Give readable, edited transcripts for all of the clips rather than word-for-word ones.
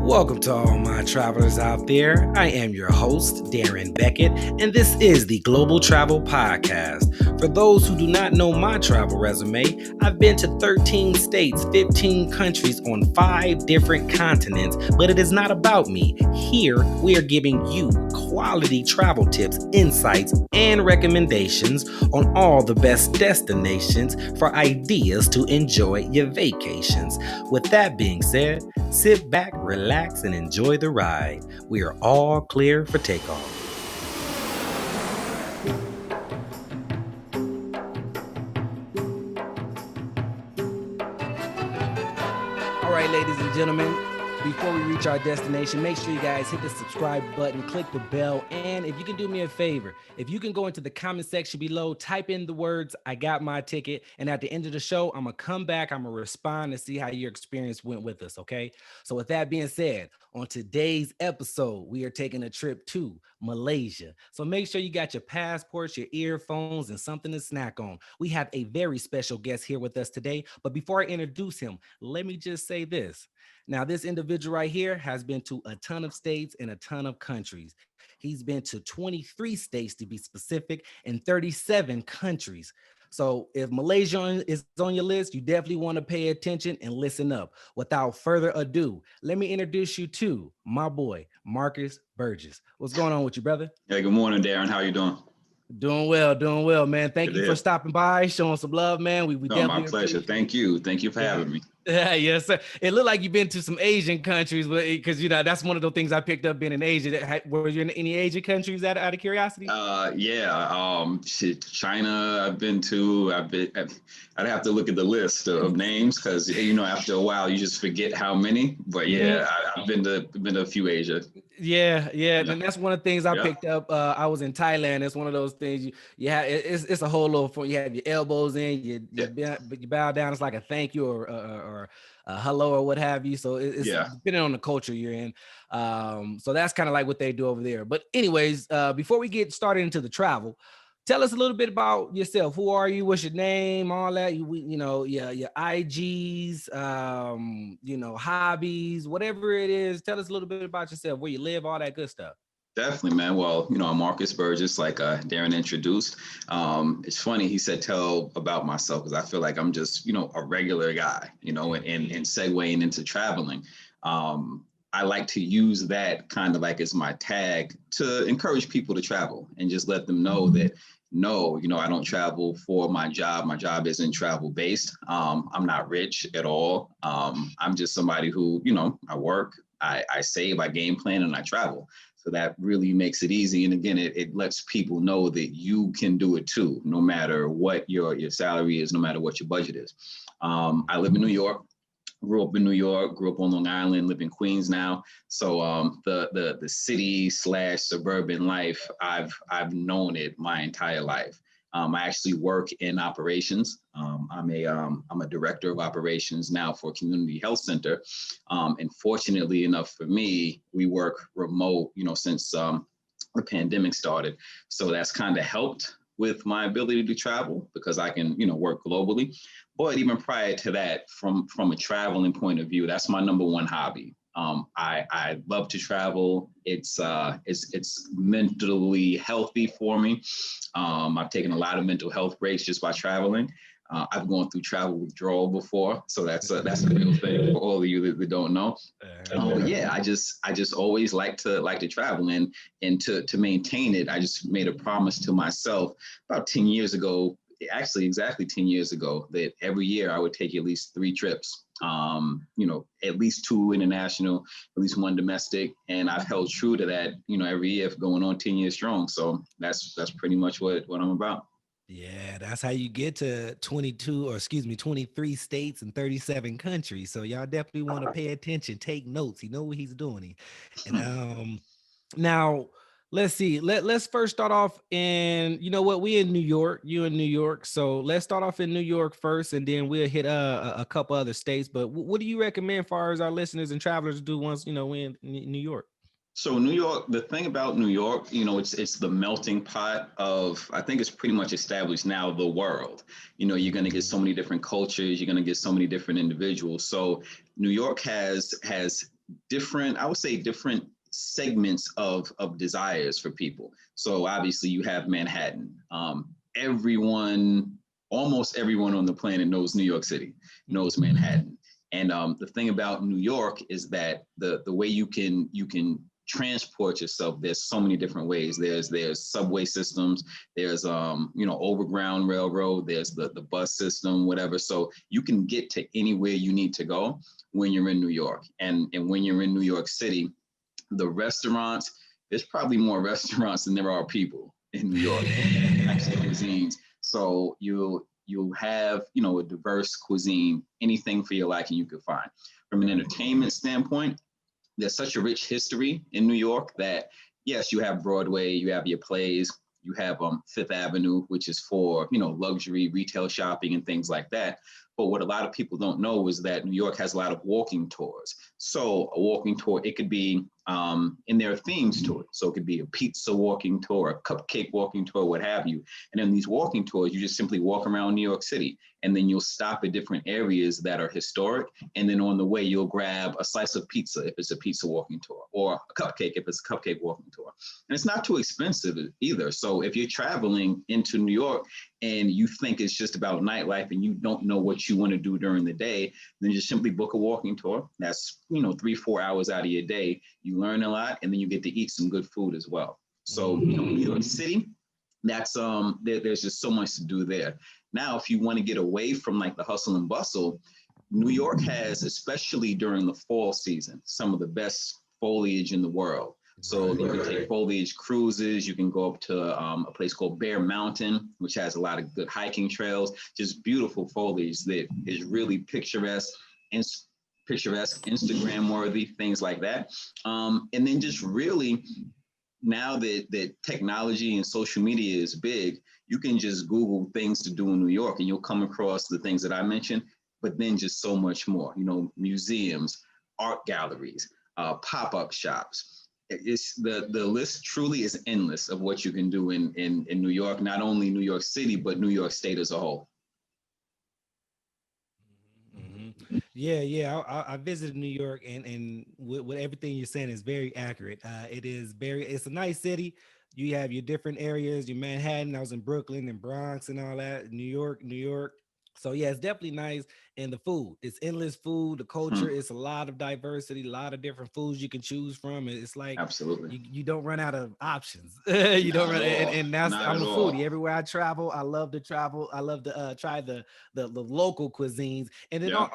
Welcome to all my travelers out there. I am your host, Darren Beckett, and this is the Global Travel Podcast. For those who do not know my travel resume, I've been to 13 states, 15 countries on 5 different continents, but it is not about me. Here, we are giving you quality travel tips, insights, and recommendations on all the best destinations for ideas to enjoy your vacations. With that being said, sit back, relax, and enjoy the ride. We are all clear for takeoff. All right, ladies and gentlemen, before we reach our destination, make sure you guys hit the subscribe button, click the bell, and if you can do me a favor, if you can go into the comment section below, type in the words, "I got my ticket," and at the end of the show, I'm going to come back, I'm going to respond and see how your experience went with us, okay? So with that being said, on today's episode, we are taking a trip to Malaysia. So make sure you got your passports, your earphones, and something to snack on. We have a very special guest here with us today, but before I introduce him, let me just say this. Now, this individual right here has been to a ton of states and a ton of countries. He's been to 23 states to be specific and 37 countries. So if Malaysia is on your list, you definitely want to pay attention and listen up. Without further ado, let me introduce you to my boy, Marcus Burgess. What's going on with you, brother? Hey, good morning, Darren. How you doing? Doing well, man. Thank you for stopping by, showing some love, man. We definitely my pleasure. Thank you for having me. Yeah, yes, sir. It looked like you've been to some Asian countries, because that's one of the things I picked up being in Asia. Were you in any Asian countries out of curiosity? China. I've been to. I'd have to look at the list of names because after a while you just forget how many. But yeah, I've been to a few Asia. Yeah. And that's one of the things I picked up. I was in Thailand. It's one of those things you have. It's a whole little. You have your elbows in. You bow down. It's like a thank you or a hello or what have you. So it's depending on the culture you're in. So that's kind of like what they do over there. But anyways, before we get started into the travel, tell us a little bit about yourself. Who are you? What's your name? All that. Your IGs, hobbies, whatever it is. Tell us a little bit about yourself, where you live, all that good stuff. Definitely, man. Well, I'm Marcus Burgess, like Darren introduced. It's funny, he said tell about myself because I feel like I'm just, a regular guy, and segueing into traveling. I like to use that kind of like as my tag to encourage people to travel and just let them know that no, I don't travel for my job. My job isn't travel based. I'm not rich at all. I'm just somebody who, I work, I save, I game plan, and I travel. So that really makes it easy. And again, it lets people know that you can do it too, no matter what your salary is, no matter what your budget is. I live in New York. Grew up in New York, grew up on Long Island, live in Queens now. So the city / suburban life, I've known it my entire life. I actually work in operations. I'm a director of operations now for a community health center. And fortunately enough for me, we work remote, since the pandemic started. So that's kind of helped with my ability to travel because I can, work globally. But even prior to that, from a traveling point of view, that's my number one hobby. I love to travel. It's mentally healthy for me. I've taken a lot of mental health breaks just by traveling. I've gone through travel withdrawal before, so that's a real thing for all of you that don't know. But yeah, I just always like to travel, and to maintain it, I just made a promise to myself about 10 years ago. Actually, exactly 10 years ago, that every year I would take at least 3 trips, at least 2 international, at least 1 domestic. And I've held true to that, every year going on 10 years strong. So that's pretty much what I'm about. Yeah, that's how you get to 23 states and 37 countries. So y'all definitely want to pay attention, take notes. He know what he's doing. And now let's see. Let's first start off in, we in New York, you in New York. So let's start off in New York first, and then we'll hit a couple other states. But what do you recommend far as our listeners and travelers do once, we in New York? So New York, the thing about New York, it's the melting pot of, I think it's pretty much established now, the world. You're going to get so many different cultures. You're going to get so many different individuals. So New York has different, I would say different segments of desires for people. So obviously you have Manhattan. Everyone, almost everyone on the planet knows New York City, knows Manhattan. And the thing about New York is that the way you can transport yourself, there's so many different ways. There's subway systems, there's overground railroad, there's the bus system, whatever. So you can get to anywhere you need to go when you're in New York. And when you're in New York City, the restaurants, there's probably more restaurants than there are people in New York, types of cuisines. So you'll have, a diverse cuisine, anything for your liking you could find. From an entertainment standpoint, there's such a rich history in New York that yes, you have Broadway, you have your plays, you have Fifth Avenue, which is for luxury retail shopping and things like that. But what a lot of people don't know is that New York has a lot of walking tours. So a walking tour, it could be, and there are themes to it. So it could be a pizza walking tour, a cupcake walking tour, what have you. And in these walking tours, you just simply walk around New York City, and then you'll stop at different areas that are historic. And then on the way, you'll grab a slice of pizza if it's a pizza walking tour, or a cupcake if it's a cupcake walking tour. And it's not too expensive either. So if you're traveling into New York and you think it's just about nightlife and you don't know what you want to do during the day, then just simply book a walking tour. That's 3-4 hours out of your day. You learn a lot, and then you get to eat some good food as well. So New York City, that's there's just so much to do there. Now, if you want to get away from like the hustle and bustle, New York has, especially during the fall season, some of the best foliage in the world. So you can take foliage cruises. You can go up to a place called Bear Mountain, which has a lot of good hiking trails, just beautiful foliage that is really picturesque and Instagram worthy, things like that. And then just really, now that technology and social media is big, you can just Google things to do in New York and you'll come across the things that I mentioned, but then just so much more, museums, art galleries, pop-up shops. It's the list truly is endless of what you can do in New York, not only New York City, but New York State as a whole. Yeah. I visited New York, and with everything you're saying is very accurate. It's a nice city. You have your different areas, your Manhattan. I was in Brooklyn and Bronx and all that. New York. So yeah, it's definitely nice. And the food, it's endless food. The culture, Hmm. it's a lot of diversity, a lot of different foods you can choose from. It's like Absolutely. you don't run out of options. You don't Not run, at all. and that's Not I'm at a foodie. all. Everywhere I travel, I love to travel. I love to try the local cuisines. And then Yeah.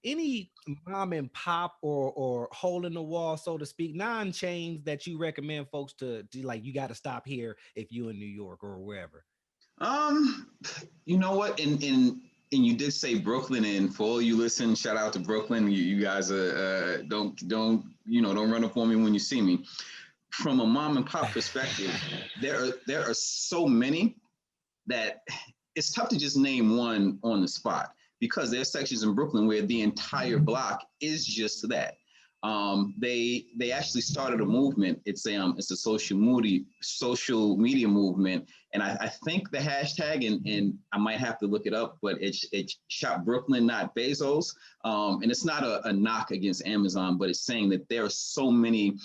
any mom and pop or hole in the wall, so to speak, non-chains that you recommend folks to like, you got to stop here if you in New York or wherever. Um, you know what? And you did say Brooklyn, and for all you listen, shout out to Brooklyn. You guys don't run up on me when you see me. From a mom and pop perspective, there are so many that it's tough to just name one on the spot because there's sections in Brooklyn where the entire block is just that. They actually started a movement. It's a social media movement, and I think the hashtag, and I might have to look it up, but it's shop Brooklyn, not Bezos. And it's not a knock against Amazon, but it's saying that there are so many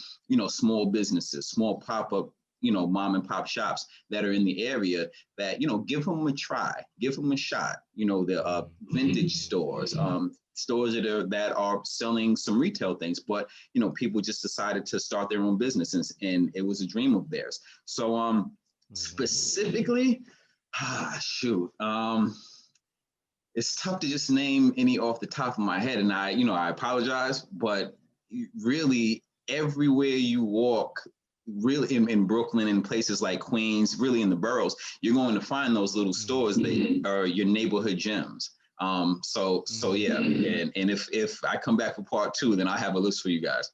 small businesses, small pop-up mom and pop shops that are in the area that give them a try, give them a shot. The vintage stores, stores that are selling some retail things, but people just decided to start their own businesses, and it was a dream of theirs. So specifically, shoot, it's tough to just name any off the top of my head, and I apologize, but really everywhere you walk, really in Brooklyn and places like Queens, really in the boroughs, you're going to find those little stores that are your neighborhood gems. So yeah, and if I come back for part two, then I have a list for you guys.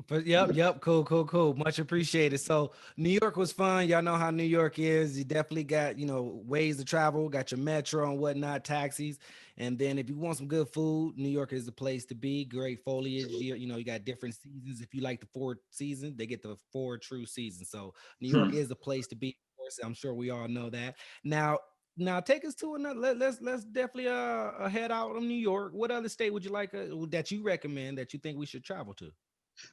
But yep, cool. Much appreciated. So New York was fun. Y'all know how New York is. You definitely got, ways to travel, got your metro and whatnot, taxis. And then if you want some good food, New York is the place to be. Great foliage. You got different seasons. If you like the four seasons, they get the four true seasons. So New York Hmm. is the place to be. Of course, I'm sure we all know that. Now, Now take us to another. Let's definitely head out of New York. What other state would you like that you recommend that you think we should travel to?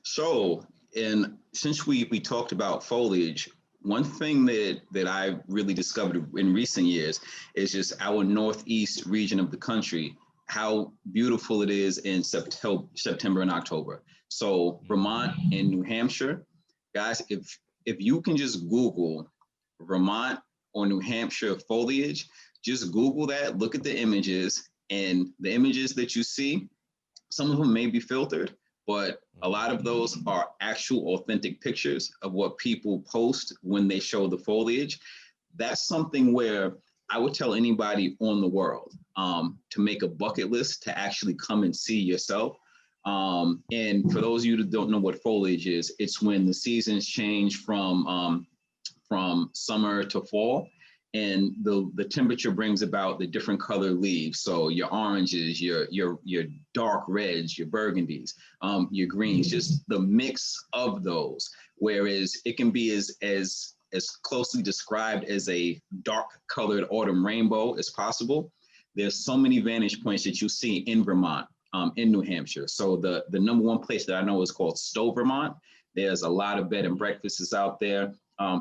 So, and since we talked about foliage, one thing that I really discovered in recent years is just our northeast region of the country, how beautiful it is in September and October. So Vermont and New Hampshire, guys, if you can just Google Vermont or New Hampshire foliage, just Google that, look at the images, and the images that you see, some of them may be filtered, but a lot of those are actual authentic pictures of what people post when they show the foliage. That's something where I would tell anybody on the world to make a bucket list to actually come and see yourself. And for those of you that don't know what foliage is, it's when the seasons change from summer to fall, and the temperature brings about the different color leaves. So your oranges, your dark reds, your burgundies, your greens, just the mix of those. Whereas it can be as closely described as a dark colored autumn rainbow as possible. There's so many vantage points that you see in Vermont, in New Hampshire. So the number one place that I know is called Stowe, Vermont. There's a lot of bed and breakfasts out there.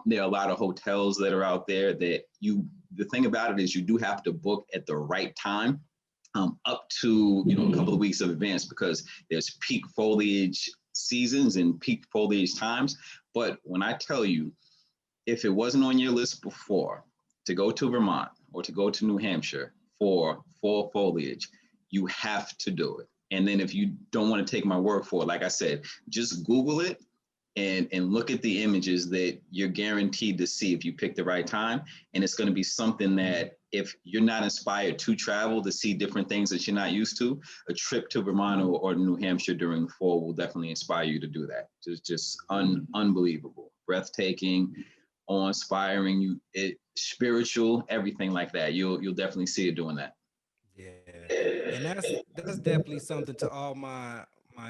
There are a lot of hotels that are out there that the thing about it is you do have to book at the right time, up to, a couple of weeks of advance, because there's peak foliage seasons and peak foliage times. But when I tell you, if it wasn't on your list before to go to Vermont or to go to New Hampshire for fall foliage, you have to do it. And then if you don't want to take my word for it, like I said, just Google it and look at the images that you're guaranteed to see if you pick the right time. And it's going to be something that if you're not inspired to travel to see different things that you're not used to, a trip to Vermont or New Hampshire during the fall will definitely inspire you to do that. It's just unbelievable, breathtaking, awe-inspiring, spiritual, everything like that. You'll definitely see it doing that. Yeah, and that's definitely something to all my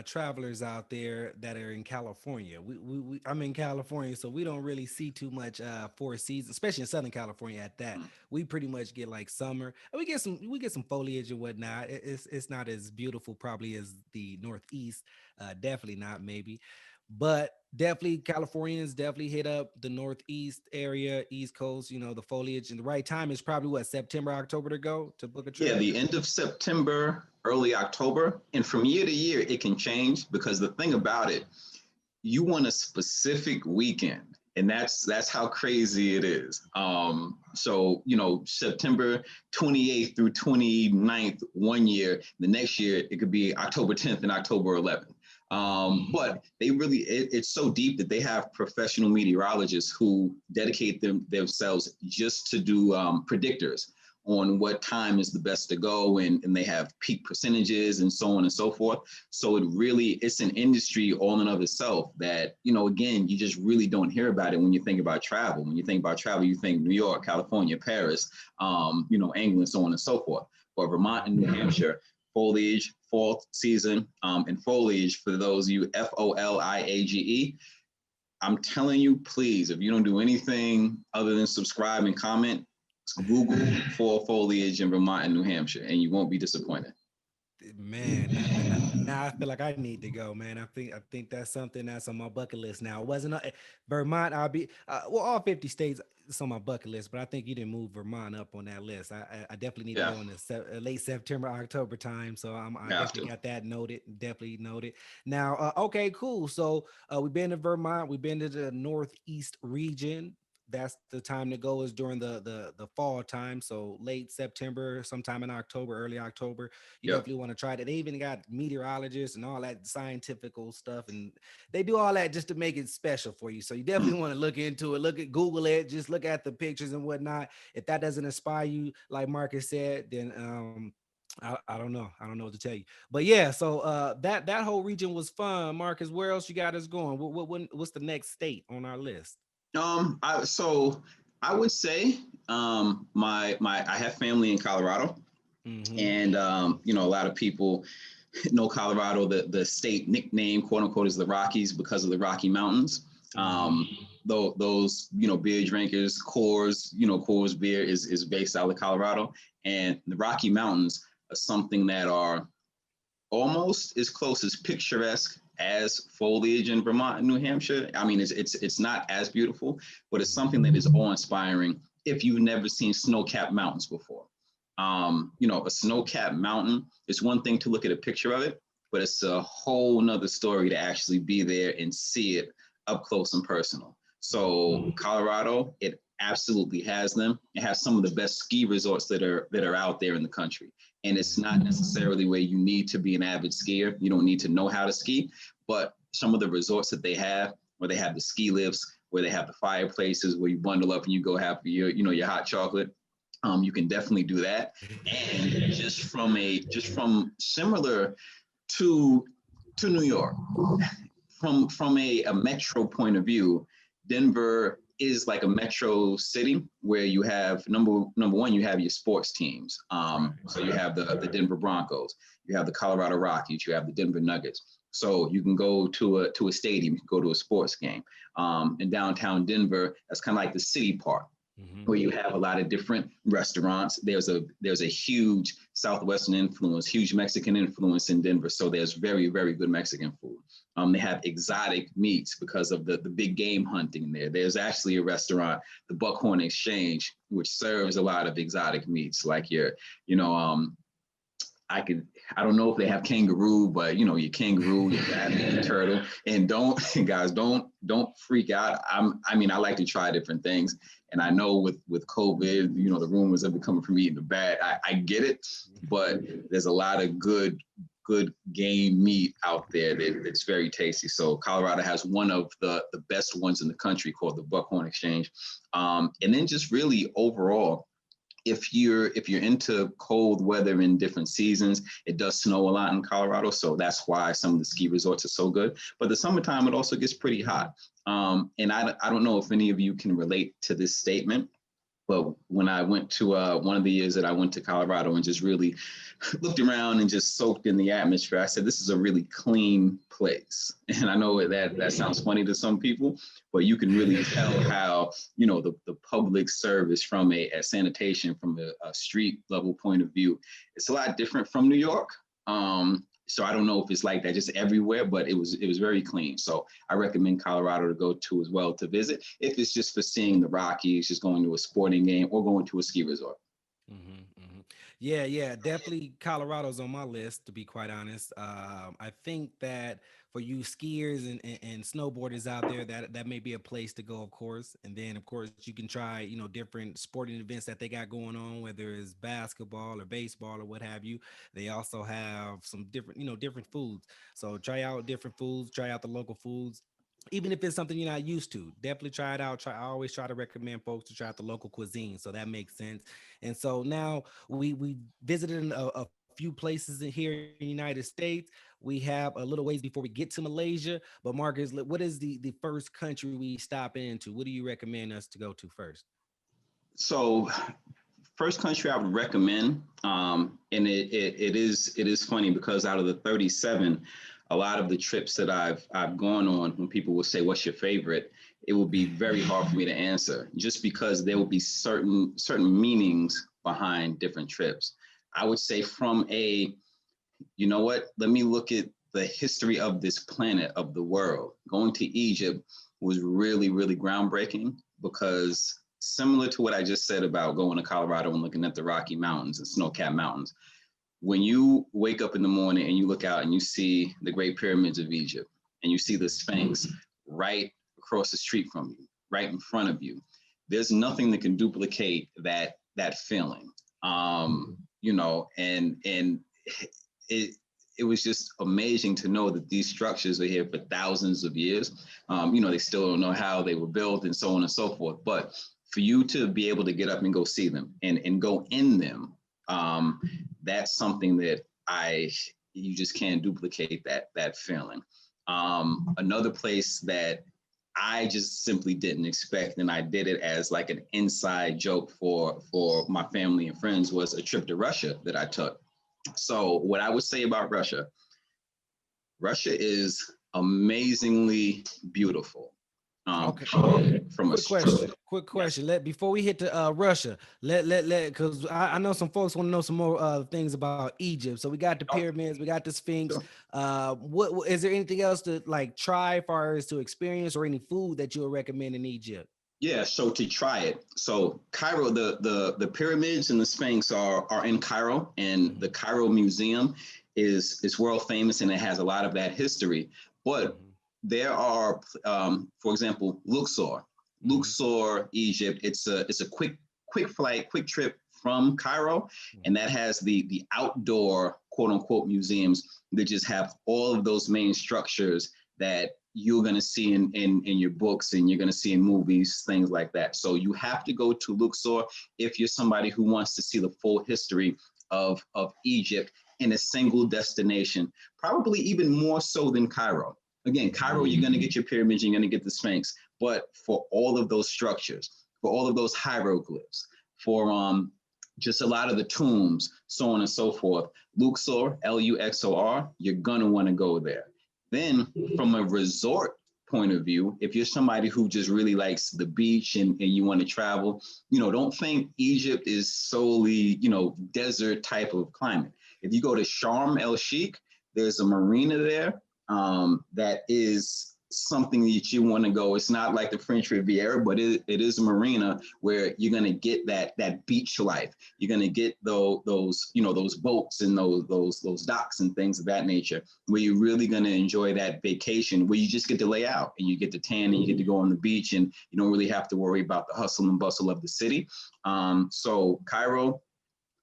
travelers out there that are in California. I'm in California, so we don't really see too much four seasons, especially in Southern California. At that, we pretty much get like summer, and we get some foliage and whatnot. It's not as beautiful probably as the Northeast, definitely not maybe, but definitely Californians definitely hit up the Northeast area, East Coast. The foliage and the right time is probably what, September, October to go to book a Yeah, trip. the end of September, early October. And from year to year, it can change, because the thing about it, you want a specific weekend. And that's how crazy it is. So, September 28th through 29th one year, the next year, it could be October 10th and October 11th. But they really, it's so deep that they have professional meteorologists who dedicate themselves just to do predictors on what time is the best to go, and they have peak percentages and so on and so forth. So it's an industry all in of itself that, again, you just really don't hear about it when you think about travel. When you think about travel, you think New York, California, Paris, England, so on and so forth. But Vermont and New Hampshire, foliage, fall season, and foliage, for those of you, FOLIAGE, I'm telling you, please, if you don't do anything other than subscribe and comment, Google fall foliage in Vermont and New Hampshire, and you won't be disappointed. Man, now I feel like I need to go, man. I think that's something that's on my bucket list now. It wasn't Vermont. I'll be all 50 states is on my bucket list, but I think you didn't move Vermont up on that list. I definitely need to Yeah, go in the late September, October time. So I you have definitely to. got that noted. Definitely noted. Now, okay, cool. So we've been to Vermont. We've been to the Northeast region. That's the time to go, is during the fall time. So late September, sometime in October, early October. You Yep. definitely want to try that. They even got meteorologists and all that scientifical stuff, and they do all that just to make it special for you. So you definitely want to look into it, Google it, just look at the pictures and whatnot. If that doesn't inspire you, like Marcus said, then I don't know. I don't know what to tell you. But yeah, so that whole region was fun. Marcus, where else you got us going? What's the next state on our list? So I would say I have family in Colorado, Mm-hmm. and a lot of people know Colorado. The state nickname, quote unquote, is the Rockies because of the Rocky Mountains. Though those, beer drinkers, Coors beer is based out of Colorado, and the Rocky Mountains are something that are almost as close as picturesque as foliage in Vermont and New Hampshire. I mean, it's not as beautiful, but it's something that is awe-inspiring if you've never seen snow-capped mountains before. A snow-capped mountain, it's one thing to look at a picture of it, but it's a whole nother story to actually be there and see it up close and personal. So Colorado, it absolutely has them. It has some of the best ski resorts that are out there in the country. And it's not necessarily where you need to be an avid skier. You don't need to know how to ski, but some of the resorts that they have, where they have the ski lifts, where they have the fireplaces, where you bundle up and you go have your hot chocolate. You can definitely do that. And just from similar to New York, from a metro point of view, Denver is like a metro city where you have number one, you have your sports teams. So you have the Denver Broncos, you have the Colorado Rockies, you have the Denver Nuggets. So you can go to a stadium, you can go to a sports game. In downtown Denver, that's kind of like the city part, where you have a lot of different restaurants. There's a huge Southwestern influence, huge Mexican influence in Denver. So there's very, very good Mexican food. They have exotic meats because of the big game hunting there. There's actually a restaurant, the Buckhorn Exchange, which serves a lot of exotic meats, like I don't know if they have kangaroo, but your kangaroo, your rabbit, your turtle, and don't freak out. I like to try different things, and I know with COVID, the rumors of it coming from eating the bat. I get it, but there's a lot of good game meat out there that's very tasty. So Colorado has one of the best ones in the country called the Buckhorn Exchange, and then just really overall, if you're into cold weather in different seasons, it does snow a lot in Colorado. So that's why some of the ski resorts are so good. But the summertime, it also gets pretty hot. And I don't know if any of you can relate to this statement, but when I went to one of the years that I went to Colorado and just really looked around and just soaked in the atmosphere, I said, this is a really clean place. And I know that sounds funny to some people, but you can really tell how, the public service from a sanitation, from a street level point of view, it's a lot different from New York. So I don't know if it's like that just everywhere, but it was very clean. So I recommend Colorado to go to as well to visit, if it's just for seeing the Rockies, just going to a sporting game or going to a ski resort. Yeah, definitely Colorado's on my list, to be quite honest. I think that for you skiers and snowboarders out there, that may be a place to go, of course. And then, of course, you can try, different sporting events that they got going on, whether it's basketball or baseball or what have you. They also have some different, different foods. So try out different foods, try out the local foods. Even if it's something you're not used to, definitely try it out. I always try to recommend folks to try out the local cuisine. So that makes sense. And so now we visited a few places here in the United States. We have a little ways before we get to Malaysia. But Marcus, what is the first country we stop into? What do you recommend us to go to first? So first country I would recommend, and it is funny because out of the 37, a lot of the trips that I've gone on, when people will say, what's your favorite? It will be very hard for me to answer, just because there will be certain meanings behind different trips. I would say from let me look at the history of this planet, of the world. Going to Egypt was really, really groundbreaking, because similar to what I just said about going to Colorado and looking at the Rocky Mountains and snow-capped mountains, when you wake up in the morning and you look out and you see the Great Pyramids of Egypt and you see the Sphinx right across the street from you, right in front of you, there's nothing that can duplicate that feeling. And it was just amazing to know that these structures are here for thousands of years. They still don't know how they were built and so on and so forth. But for you to be able to get up and go see them and go in them, that's something that you just can't duplicate that feeling. Another place that I just simply didn't expect, and I did it as like an inside joke for my family and friends, was a trip to Russia that I took. So what I would say about Russia is amazingly beautiful. Okay. From a Quick yes. question. Let before we hit to Russia, let because I know some folks want to know some more things about Egypt. So we got the Oh, pyramids, we got the Sphinx. sure. What is there anything else to like try as far as to experience or any food that you would recommend in Egypt? Yeah, so to try it, so Cairo, the pyramids and the Sphinx are in Cairo, and the Mhm, Cairo Museum is world famous, and it has a lot of that history. But mhm, there are, for example, Luxor, mhm, Egypt. It's a quick flight, quick trip from Cairo, and mhm, that has the outdoor quote unquote museums that just have all of those main structures that you're going to see in your books and you're going to see in movies, things like that. So you have to go to Luxor if you're somebody who wants to see the full history of Egypt in a single destination, probably even more so than Cairo. Again, Cairo, mhm, you're going to get your pyramids, you're going to get the Sphinx, but for all of those structures, for all of those hieroglyphs, for just a lot of the tombs, so on and so forth, Luxor, Luxor, you're going to want to go there. Then, from a resort point of view, if you're somebody who just really likes the beach and you want to travel, don't think Egypt is solely, desert type of climate. If you go to Sharm el Sheikh, there's a marina there that is something that you want to go. It's not like the French Riviera, but it is a marina where you're going to get that beach life. You're going to get those boats and those docks and things of that nature, where you're really going to enjoy that vacation, where you just get to lay out and you get to tan and you get to go on the beach and you don't really have to worry about the hustle and bustle of the city. So Cairo,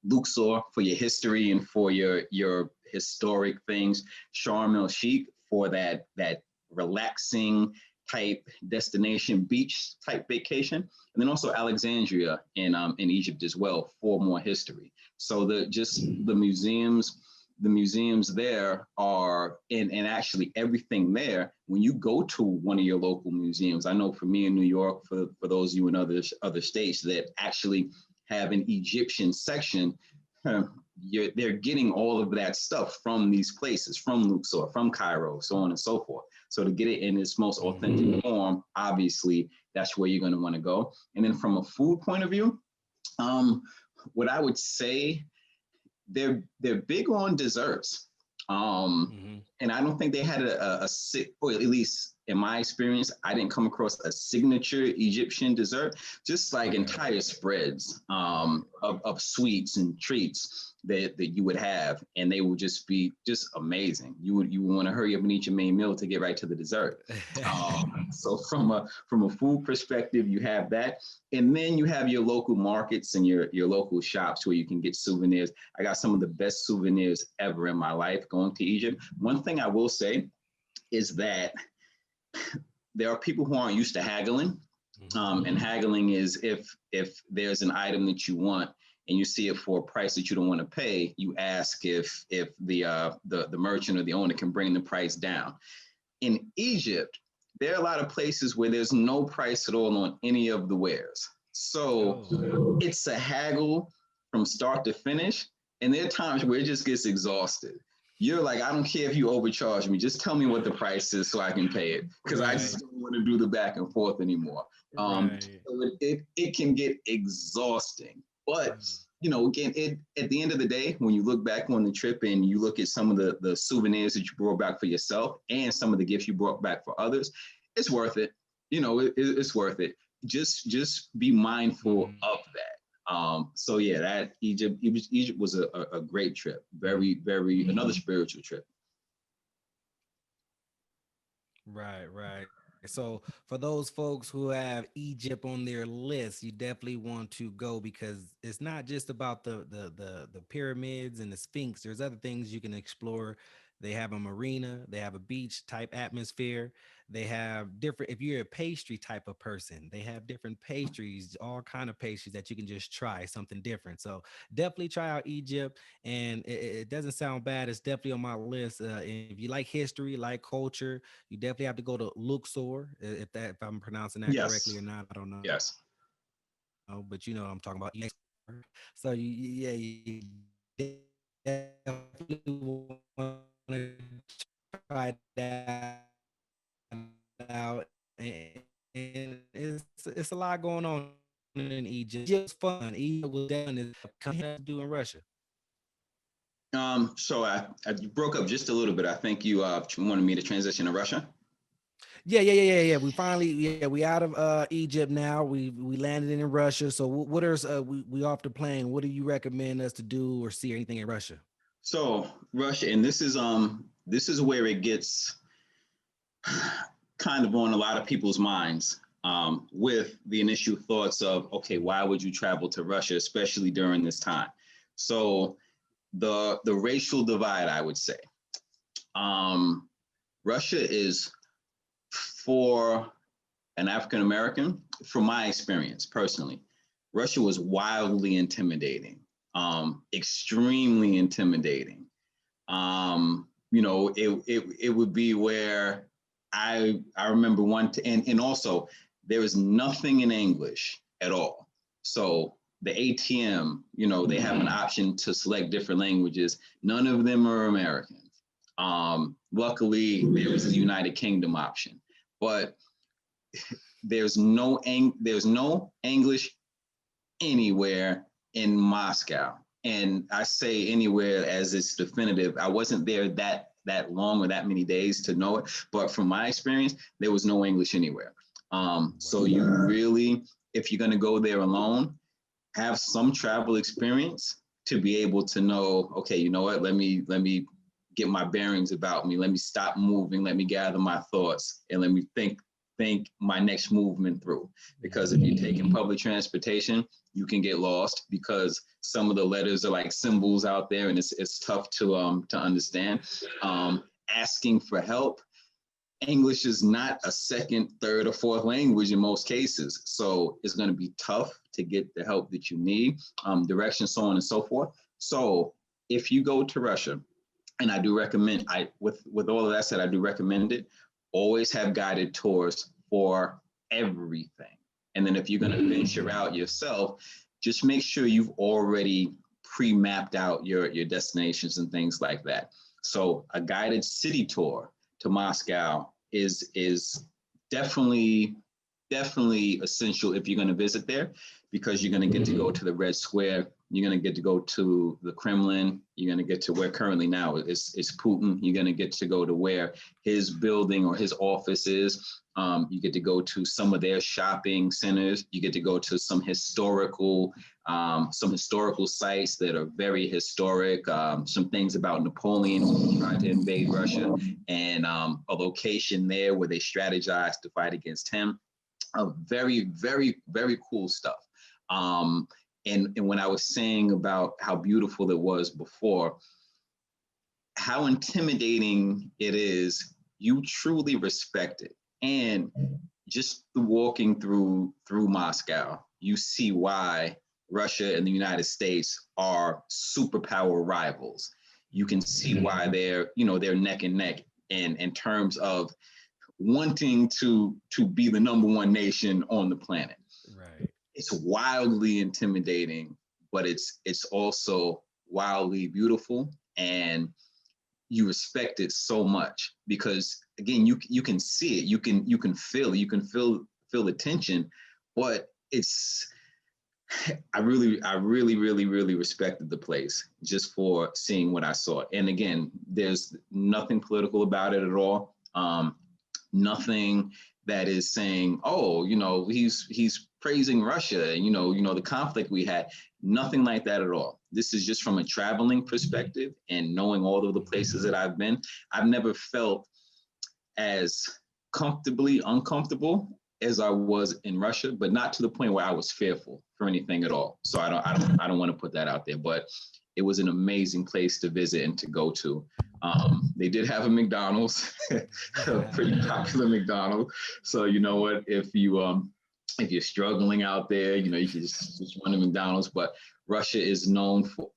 Luxor for your history and for your historic things, Sharm el Sheikh for that relaxing type destination, beach type vacation, and then also Alexandria in Egypt as well for more history. So the museums there are and actually everything there. When you go to one of your local museums, I know for me in New York, for those of you in other states that actually have an Egyptian section, they're getting all of that stuff from these places, from Luxor, from Cairo, so on and so forth. So to get it in its most mhm, authentic form, obviously, that's where you're going to want to go. And then from a food point of view, um, what I would say, they're big on desserts. mhm. And I don't think they had a or at least in my experience, I didn't come across a signature Egyptian dessert, just like Okay. entire spreads Right. of sweets and treats that you would have, and they would just be just amazing. You would want to hurry up and eat your main meal to get right to the dessert. So from a food perspective, you have that, and then you have your local markets and your local shops where you can get souvenirs. I got some of the best souvenirs ever in my life going to Egypt. One thing I will say is that there are people who aren't used to haggling. Mhm, And haggling is if there's an item that you want and you see it for a price that you don't want to pay, you ask if the merchant or the owner can bring the price down. In Egypt, there are a lot of places where there's no price at all on any of the wares. So oh. it's a haggle from start to finish. And there are times where it just gets exhausted. You're like, I don't care if you overcharge me, just tell me what the price is so I can pay it. Because I Right. just don't want to do the back and forth anymore. Right. So it can get exhausting. But again, at the end of the day, when you look back on the trip and you look at some of the souvenirs that you brought back for yourself and some of the gifts you brought back for others, it's worth it. It's worth it. Just be mindful Mhm, of that. So yeah, that Egypt was a great trip. Very, very another spiritual trip. right, right. So for those folks who have Egypt on their list, you definitely want to go because it's not just about the pyramids and the Sphinx. There's other things you can explore. They have a marina, they have a beach type atmosphere. They have different, if you're a pastry type of person, they have different pastries, all kind of pastries that you can just try something different. So definitely try out Egypt, and it doesn't sound bad. It's definitely on my list. If you like history, like culture, you definitely have to go to Luxor, if I'm pronouncing that correctly Yes, or not. I don't know, yes. but you know what I'm talking about. So yeah, you definitely want to try that out. And it's a lot going on in Egypt. It's fun. Egypt was done is kind of do in Russia. So I broke up just a little bit. I think you wanted me to transition to Russia. Yeah. We out of Egypt now. We landed in Russia. So what are we off the plane? What do you recommend us to do or see anything in Russia? So Russia, and this is where it gets kind of on a lot of people's minds, with the initial thoughts of, okay, why would you travel to Russia, especially during this time? So the racial divide, I would say, Russia is, for an African American, from my experience personally, Russia was wildly intimidating, extremely intimidating. It would be where I remember and also there was nothing in English at all. So the ATM, they have an option to select different languages. None of them are American. Luckily, there was the United Kingdom option, but there's no English anywhere in Moscow. And I say anywhere as it's definitive. I wasn't there that long or that many days to know it, but from my experience, there was no English anywhere. So you really, if you're going to go there alone, have some travel experience to be able to know, okay, you know what, let me get my bearings about me. Let me stop moving. Let me gather my thoughts and let me think my next movement through. Because if you're taking public transportation, you can get lost because some of the letters are like symbols out there, and it's tough to understand. Asking for help, English is not a second, third, or fourth language in most cases, so it's going to be tough to get the help that you need, directions, so on and so forth. So if you go to Russia, and I do recommend, with all of that said, I do recommend it. Always have guided tours for everything. And then if you're going to venture out yourself, just make sure you've already pre-mapped out your destinations and things like that. So a guided city tour to Moscow is definitely essential if you're going to visit there, because you're going to get to go to the Red Square. You're going to get to go to the Kremlin. You're going to get to where currently now is Putin. You're going to get to go to where his building or his office is. You get to go to some of their shopping centers. You get to go to some historical sites that are very historic. Some things about Napoleon who tried to invade Russia, and a location there where they strategized to fight against him. Very, very, very cool stuff. And when I was saying about how beautiful it was before, how intimidating it is, you truly respect it. And just walking through Moscow, you see why Russia and the United States are superpower rivals. You can see why they're neck and neck in terms of wanting to be the number one nation on the planet. Right. It's wildly intimidating, but it's also wildly beautiful, and you respect it so much because, again, you can see it, you can feel the tension, but I really respected the place just for seeing what I saw. And again, there's nothing political about it at all. Nothing that is saying, oh, he's praising Russia and, the conflict we had. Nothing like that at all. This is just from a traveling perspective and knowing all of the places that I've been. I've never felt as comfortably uncomfortable as I was in Russia, but not to the point where I was fearful for anything at all. So I don't want to put that out there, but it was an amazing place to visit and to go to. They did have a McDonald's, a pretty popular McDonald's. So you know what, if you're struggling out there, you can just run to McDonald's. But Russia is known for,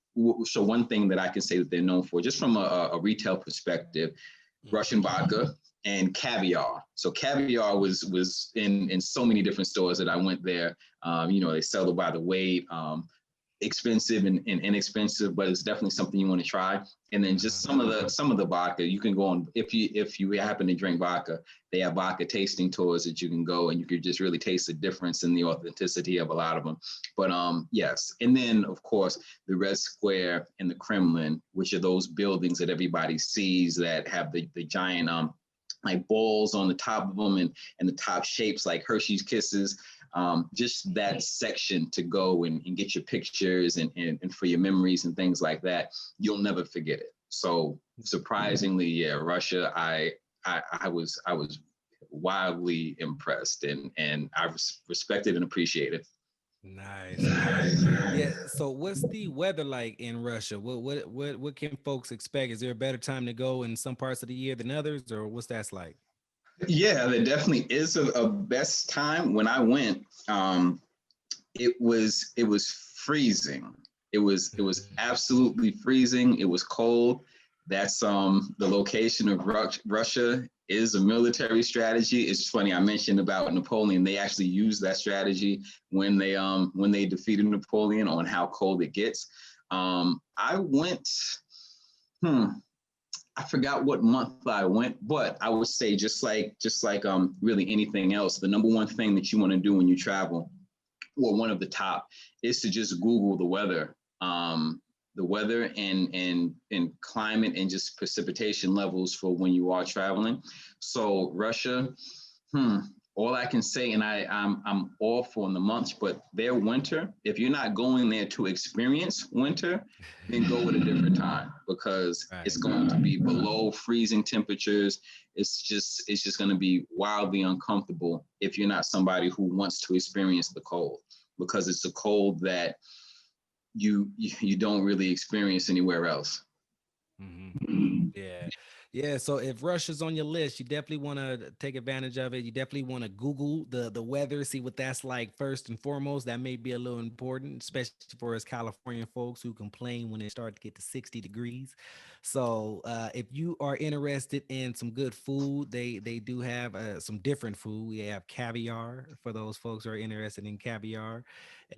so one thing that I can say that they're known for, just from a retail perspective, Russian vodka and caviar. So caviar was in so many different stores that I went there. They sell it by the weight. expensive and inexpensive, but it's definitely something you want to try. And then just some of the vodka you can go on, if you happen to drink vodka, they have vodka tasting tours that you can go, and you could just really taste the difference in the authenticity of a lot of them. But yes, and then of course the Red Square and the Kremlin, which are those buildings that everybody sees that have the giant like balls on the top of them, and the top shapes like Hershey's Kisses. Just that section to go and get your pictures and for your memories and things like that, you'll never forget it. So surprisingly, yeah, Russia, I was wildly impressed, and I respected and appreciated. Nice. Yeah. So what's the weather like in Russia? What can folks expect? Is there a better time to go in some parts of the year than others, or what's that's like? Yeah, there definitely is a best time. When I went, it was freezing. It was absolutely freezing. It was cold. That's the location of Russia is a military strategy. It's funny, I mentioned about Napoleon. They actually used that strategy when they defeated Napoleon, on how cold it gets. I went. I forgot what month I went, but I would say just like really anything else, the number one thing that you want to do when you travel, or one of the top, is to just Google the weather and climate and just precipitation levels for when you are traveling. So Russia, all I can say, and I'm all for in the months, but their winter, if you're not going there to experience winter, then go at a different time, because Right. it's going to be below freezing temperatures. It's just going to be wildly uncomfortable if you're not somebody who wants to experience the cold, because it's a cold that you don't really experience anywhere else. Yeah. Yeah. So if Russia's on your list, you definitely want to take advantage of it. You definitely want to Google the weather, see what that's like first and foremost. That may be a little important, especially for us California folks who complain when it starts to get to 60 degrees. So if you are interested in some good food, they do have some different food. We have caviar for those folks who are interested in caviar.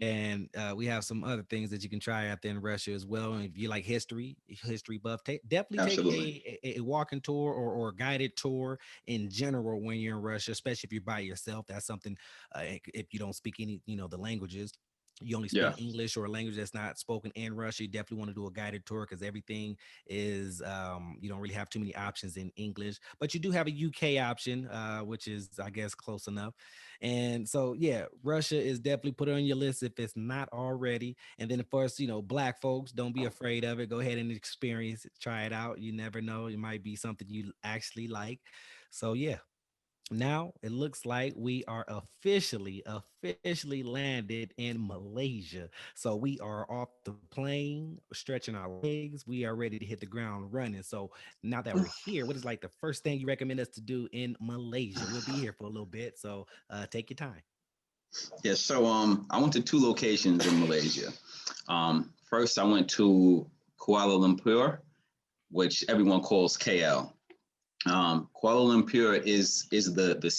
And we have some other things that you can try out there in Russia as well. And if you like history buff, definitely take Absolutely. a walking tour or a guided tour in general when you're in Russia, especially if you're by yourself. That's something if you don't speak any, the languages. You only Yeah, speak English or a language that's not spoken in Russia. You definitely want to do a guided tour because everything is you don't really have too many options in English, but you do have a UK option, which is I guess close enough. And so, yeah, Russia is definitely put it on your list if it's not already. And then, of course, Black folks, don't be afraid of it. Go ahead and experience it, try it out. You never know. It might be something you actually like. So, yeah. Now it looks like we are officially landed in Malaysia. So we are off the plane, stretching our legs. We are ready to hit the ground running. So now that we're here, what is like the first thing you recommend us to do in Malaysia? We'll be here for a little bit, so take your time. yeah. So I went to two locations in Malaysia. First, I went to Kuala Lumpur, which everyone calls KL. Kuala Lumpur is the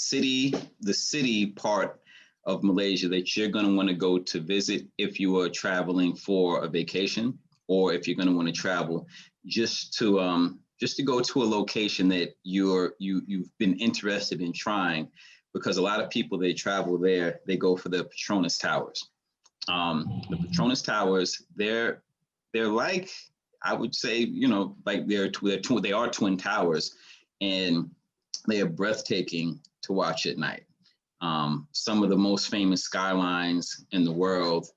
city part of Malaysia that you're going to want to go to visit if you are traveling for a vacation, or if you're going to want to travel just to go to a location that you've been interested in trying, because a lot of people, they travel there, they go for the Petronas Towers. The Petronas Towers, they're like, I would say, like they are twin towers, and they are breathtaking to watch at night. Some of the most famous skylines in the world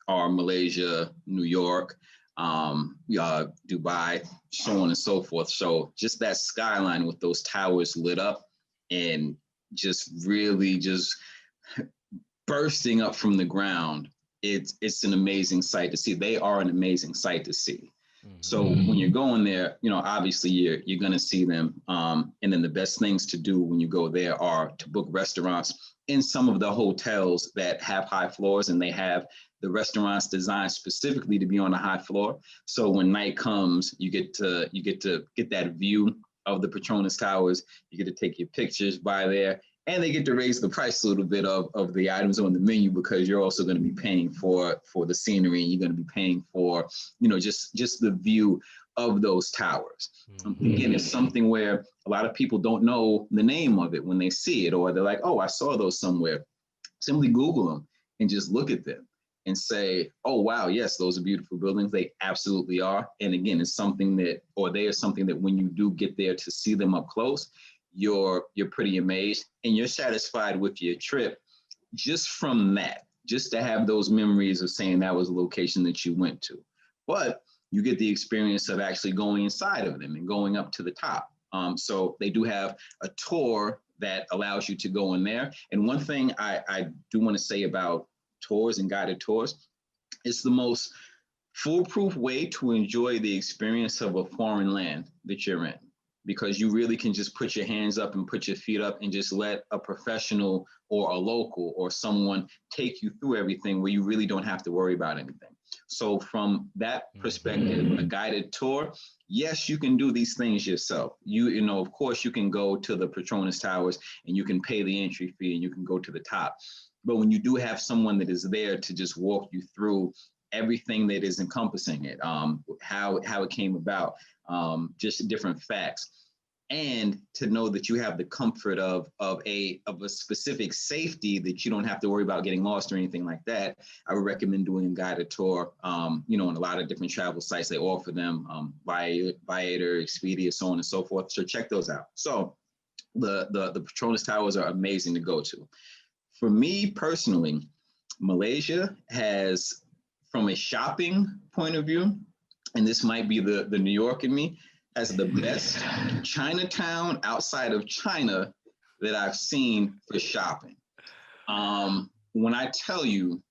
are Malaysia, New York, Dubai, so on and so forth. So just that skyline with those towers lit up and just really just bursting up from the ground, it's an amazing sight to see. They are an amazing sight to see. So when you're going there, obviously you're going to see them. And then the best things to do when you go there are to book restaurants in some of the hotels that have high floors, and they have the restaurants designed specifically to be on the high floor. So when night comes, you get to get that view of the Petronas Towers. You get to take your pictures by there, and they get to raise the price a little bit of the items on the menu, because you're also going to be paying for the scenery, and you're going to be paying for, just the view of those towers. Again, it's something where a lot of people don't know the name of it when they see it, or they're like, oh, I saw those somewhere. Simply Google them and just look at them and say, oh, wow, yes, those are beautiful buildings. They absolutely are. And again, it's something that, or they are something that when you do get there to see them up close, you're pretty amazed, and you're satisfied with your trip just from that, just to have those memories of saying that was a location that you went to. But you get the experience of actually going inside of them and going up to the top. So they do have a tour that allows you to go in there. And one thing I do want to say about tours and guided tours, it's the most foolproof way to enjoy the experience of a foreign land that you're in, because you really can just put your hands up and put your feet up and just let a professional or a local or someone take you through everything, where you really don't have to worry about anything. So from that perspective, a guided tour, yes, you can do these things yourself. Of course, you can go to the Petronas Towers and you can pay the entry fee and you can go to the top. But when you do have someone that is there to just walk you through everything that is encompassing it, how it came about, just different facts, and to know that you have the comfort of a specific safety, that you don't have to worry about getting lost or anything like that, I would recommend doing a guided tour. On a lot of different travel sites, they offer them, Viator, Expedia, so on and so forth. So check those out. So the Petronas Towers are amazing to go to. For me personally, Malaysia has, from a shopping point of view, and this might be the New York in me, has the best Chinatown outside of China that I've seen for shopping. When I tell you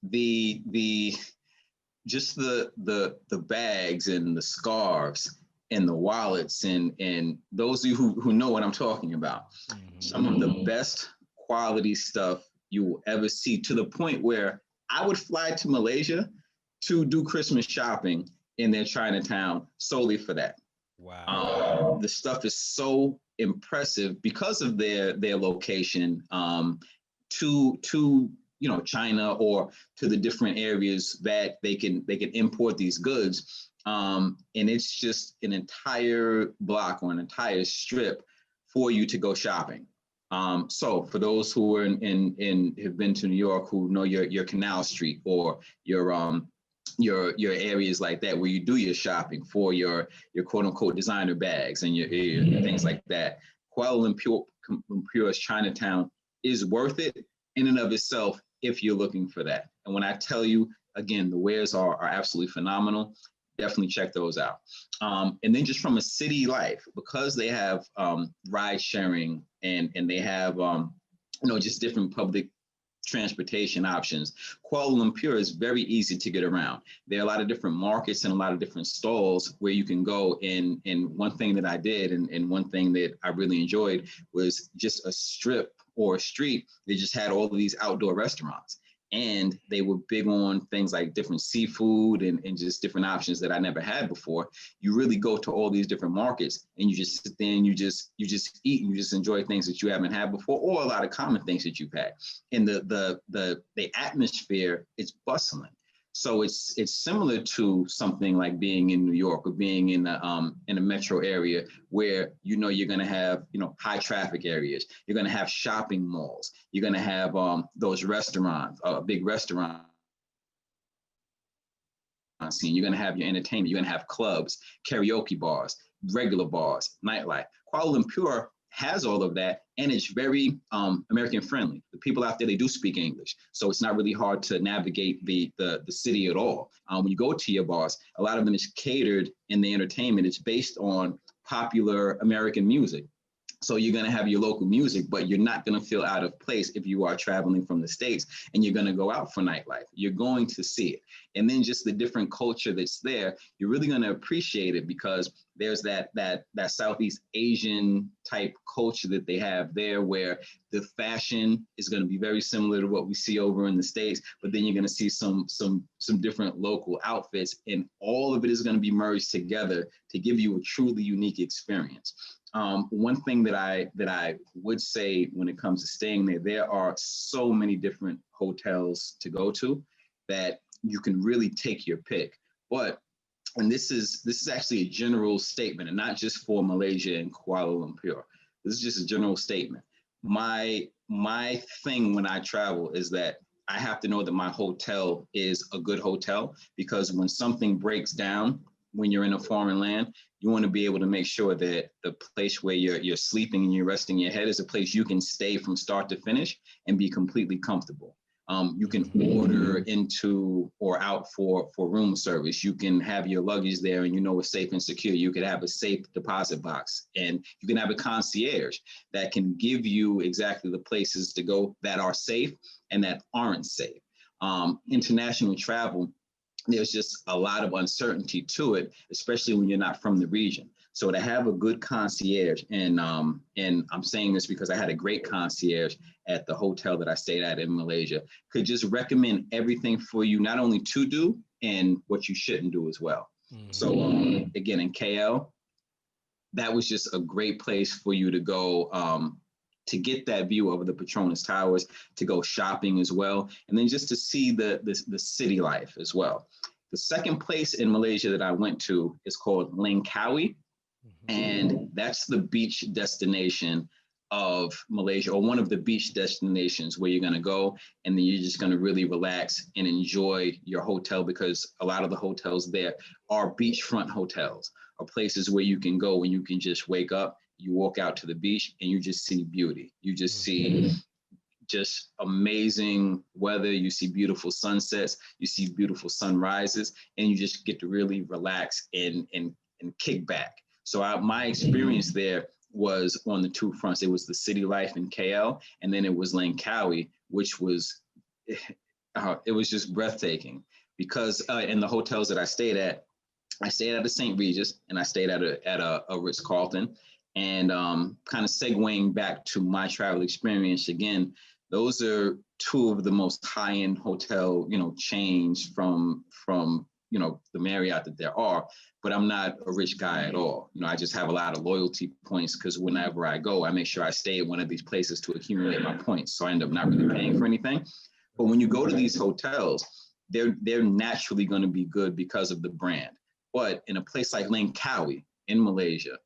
the bags and the scarves and the wallets and those of you who know what I'm talking about, some of the best quality stuff you will ever see, to the point where I would fly to Malaysia to do Christmas shopping in their Chinatown solely for that. Wow. The stuff is so impressive because of their location, to China, or to the different areas that they can import these goods. And it's just an entire block or an entire strip for you to go shopping. So for those who are in have been to New York, who know your Canal Street or your areas like that, where you do your shopping for your quote unquote designer bags and your things like that, Kuala Lumpur's Chinatown is worth it in and of itself if you're looking for that. And when I tell you, again, the wares are absolutely phenomenal. Definitely check those out. And then just from a city life, because they have ride sharing and they have just different public transportation options, Kuala Lumpur is very easy to get around. There are a lot of different markets and a lot of different stalls where you can go. And one thing that I did and one thing that I really enjoyed was just a strip or a street that just had all of these outdoor restaurants. And they were big on things like different seafood and just different options that I never had before. You really go to all these different markets and you just sit there and you just eat and you just enjoy things that you haven't had before, or a lot of common things that you've had. And the atmosphere is bustling. So it's similar to something like being in New York or being in a metro area where you're going to have high traffic areas. You're going to have shopping malls. You're going to have those restaurants, a big restaurant scene. You're going to have your entertainment. You're going to have clubs, karaoke bars, regular bars, nightlife. Kuala Lumpur has all of that, and it's very American friendly. The people out there, they do speak English, so it's not really hard to navigate the city at all. When you go to your bars, a lot of them is catered in the entertainment. It's based on popular American music. So you're going to have your local music, but you're not going to feel out of place if you are traveling from the States and you're going to go out for nightlife. You're going to see it. And then just the different culture that's there, you're really going to appreciate it because there's that Southeast Asian type culture that they have there where the fashion is going to be very similar to what we see over in the States, but then you're going to see some different local outfits, and all of it is going to be merged together to give you a truly unique experience. One thing that I would say when it comes to staying there, there are so many different hotels to go to that you can really take your pick. But, and this is actually a general statement, and not just for Malaysia and Kuala Lumpur. This is just a general statement. My thing when I travel is that I have to know that my hotel is a good hotel, because when something breaks down, when you're in a foreign land, you want to be able to make sure that the place where you're sleeping and you're resting your head is a place you can stay from start to finish and be completely comfortable. You can order into or out for room service. You can have your luggage there and you know it's safe and secure. You could have a safe deposit box, and you can have a concierge that can give you exactly the places to go that are safe and that aren't safe. International travel, there's just a lot of uncertainty to it, especially when you're not from the region. So to have a good concierge, and I'm saying this because I had a great concierge at the hotel that I stayed at in Malaysia, could just recommend everything for you, not only to do and what you shouldn't do as well. Mm-hmm. So again, in KL, that was just a great place for you to go, to get that view over the Petronas Towers, to go shopping as well, and then just to see the city life as well. The second place in Malaysia that I went to is called Langkawi, and that's the beach destination of Malaysia, or one of the beach destinations where you're going to go, and then you're just going to really relax and enjoy your hotel, because a lot of the hotels there are beachfront hotels, or places where you can go and you can just wake up, you walk out to the beach, and you just see beauty. You just see just amazing weather. You see beautiful sunsets, you see beautiful sunrises, and you just get to really relax and kick back. So my experience there was on the two fronts. It was the city life in KL, and then it was Langkawi, which was, it was just breathtaking, because in the hotels that I stayed at the St. Regis, and I stayed at a Ritz-Carlton. And kind of segueing back to my travel experience again, those are two of the most high-end hotel, chains from the Marriott that there are. But I'm not a rich guy at all. I just have a lot of loyalty points, because whenever I go, I make sure I stay at one of these places to accumulate my points. So I end up not really paying for anything. But when you go to these hotels, they're naturally going to be good because of the brand. But in a place like Langkawi in Malaysia,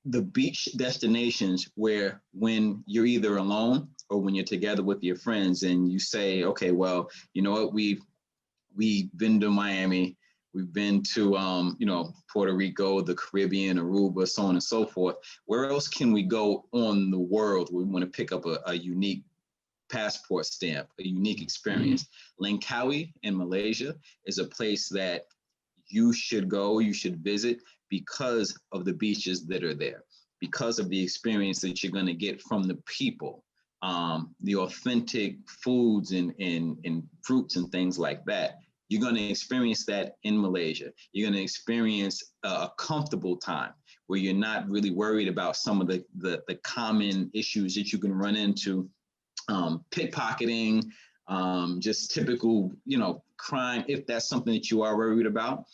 the beach destinations where when you're either alone or when you're together with your friends and you say, okay, well, you know what, we've been to Miami, we've been to, Puerto Rico, the Caribbean, Aruba, so on and so forth. Where else can we go on the world where we want to pick up a unique passport stamp, a unique experience? Langkawi in Malaysia is a place that you should go, you should visit, because of the beaches that are there, because of the experience that you're going to get from the people, the authentic foods and fruits and things like that. You're going to experience that in Malaysia. You're going to experience a comfortable time where you're not really worried about some of the common issues that you can run into, pickpocketing, just typical, crime, if that's something that you are worried about.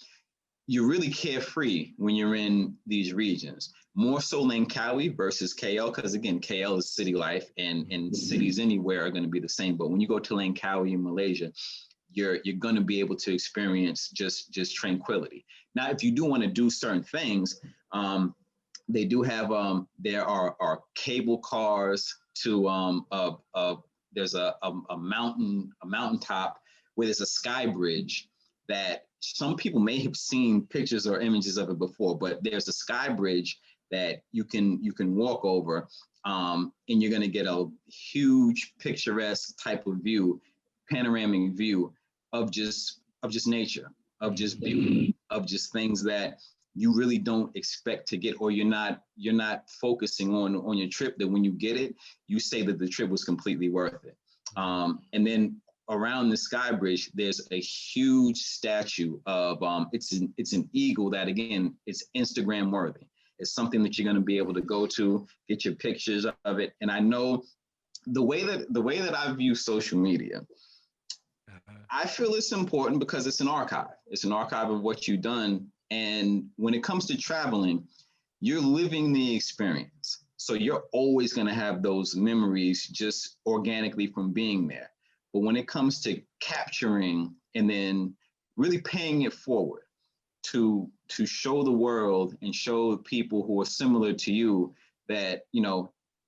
You're really carefree when you're in these regions. More so Langkawi versus KL, because again, KL is city life, and cities anywhere are going to be the same. But when you go to Langkawi in Malaysia, you're going to be able to experience just tranquility. Now, if you do want to do certain things, they do have there are cable cars to there's a mountaintop where there's a sky bridge that some people may have seen pictures or images of it before, but there's a sky bridge that you can walk over, and you're going to get a huge picturesque type of view, panoramic view of just nature, of just beauty, of just things that you really don't expect to get, or you're not focusing on your trip, that when you get it, you say that the trip was completely worth it. And then around the Sky Bridge, there's a huge statue of, it's an eagle that, again, it's Instagram worthy. It's something that you're going to be able to go to, get your pictures of it. And I know the way that I view social media, I feel it's important because it's an archive. It's an archive of what you've done. And when it comes to traveling, you're living the experience. So you're always going to have those memories just organically from being there. But when it comes to capturing and then really paying it forward to show the world and show people who are similar to you that,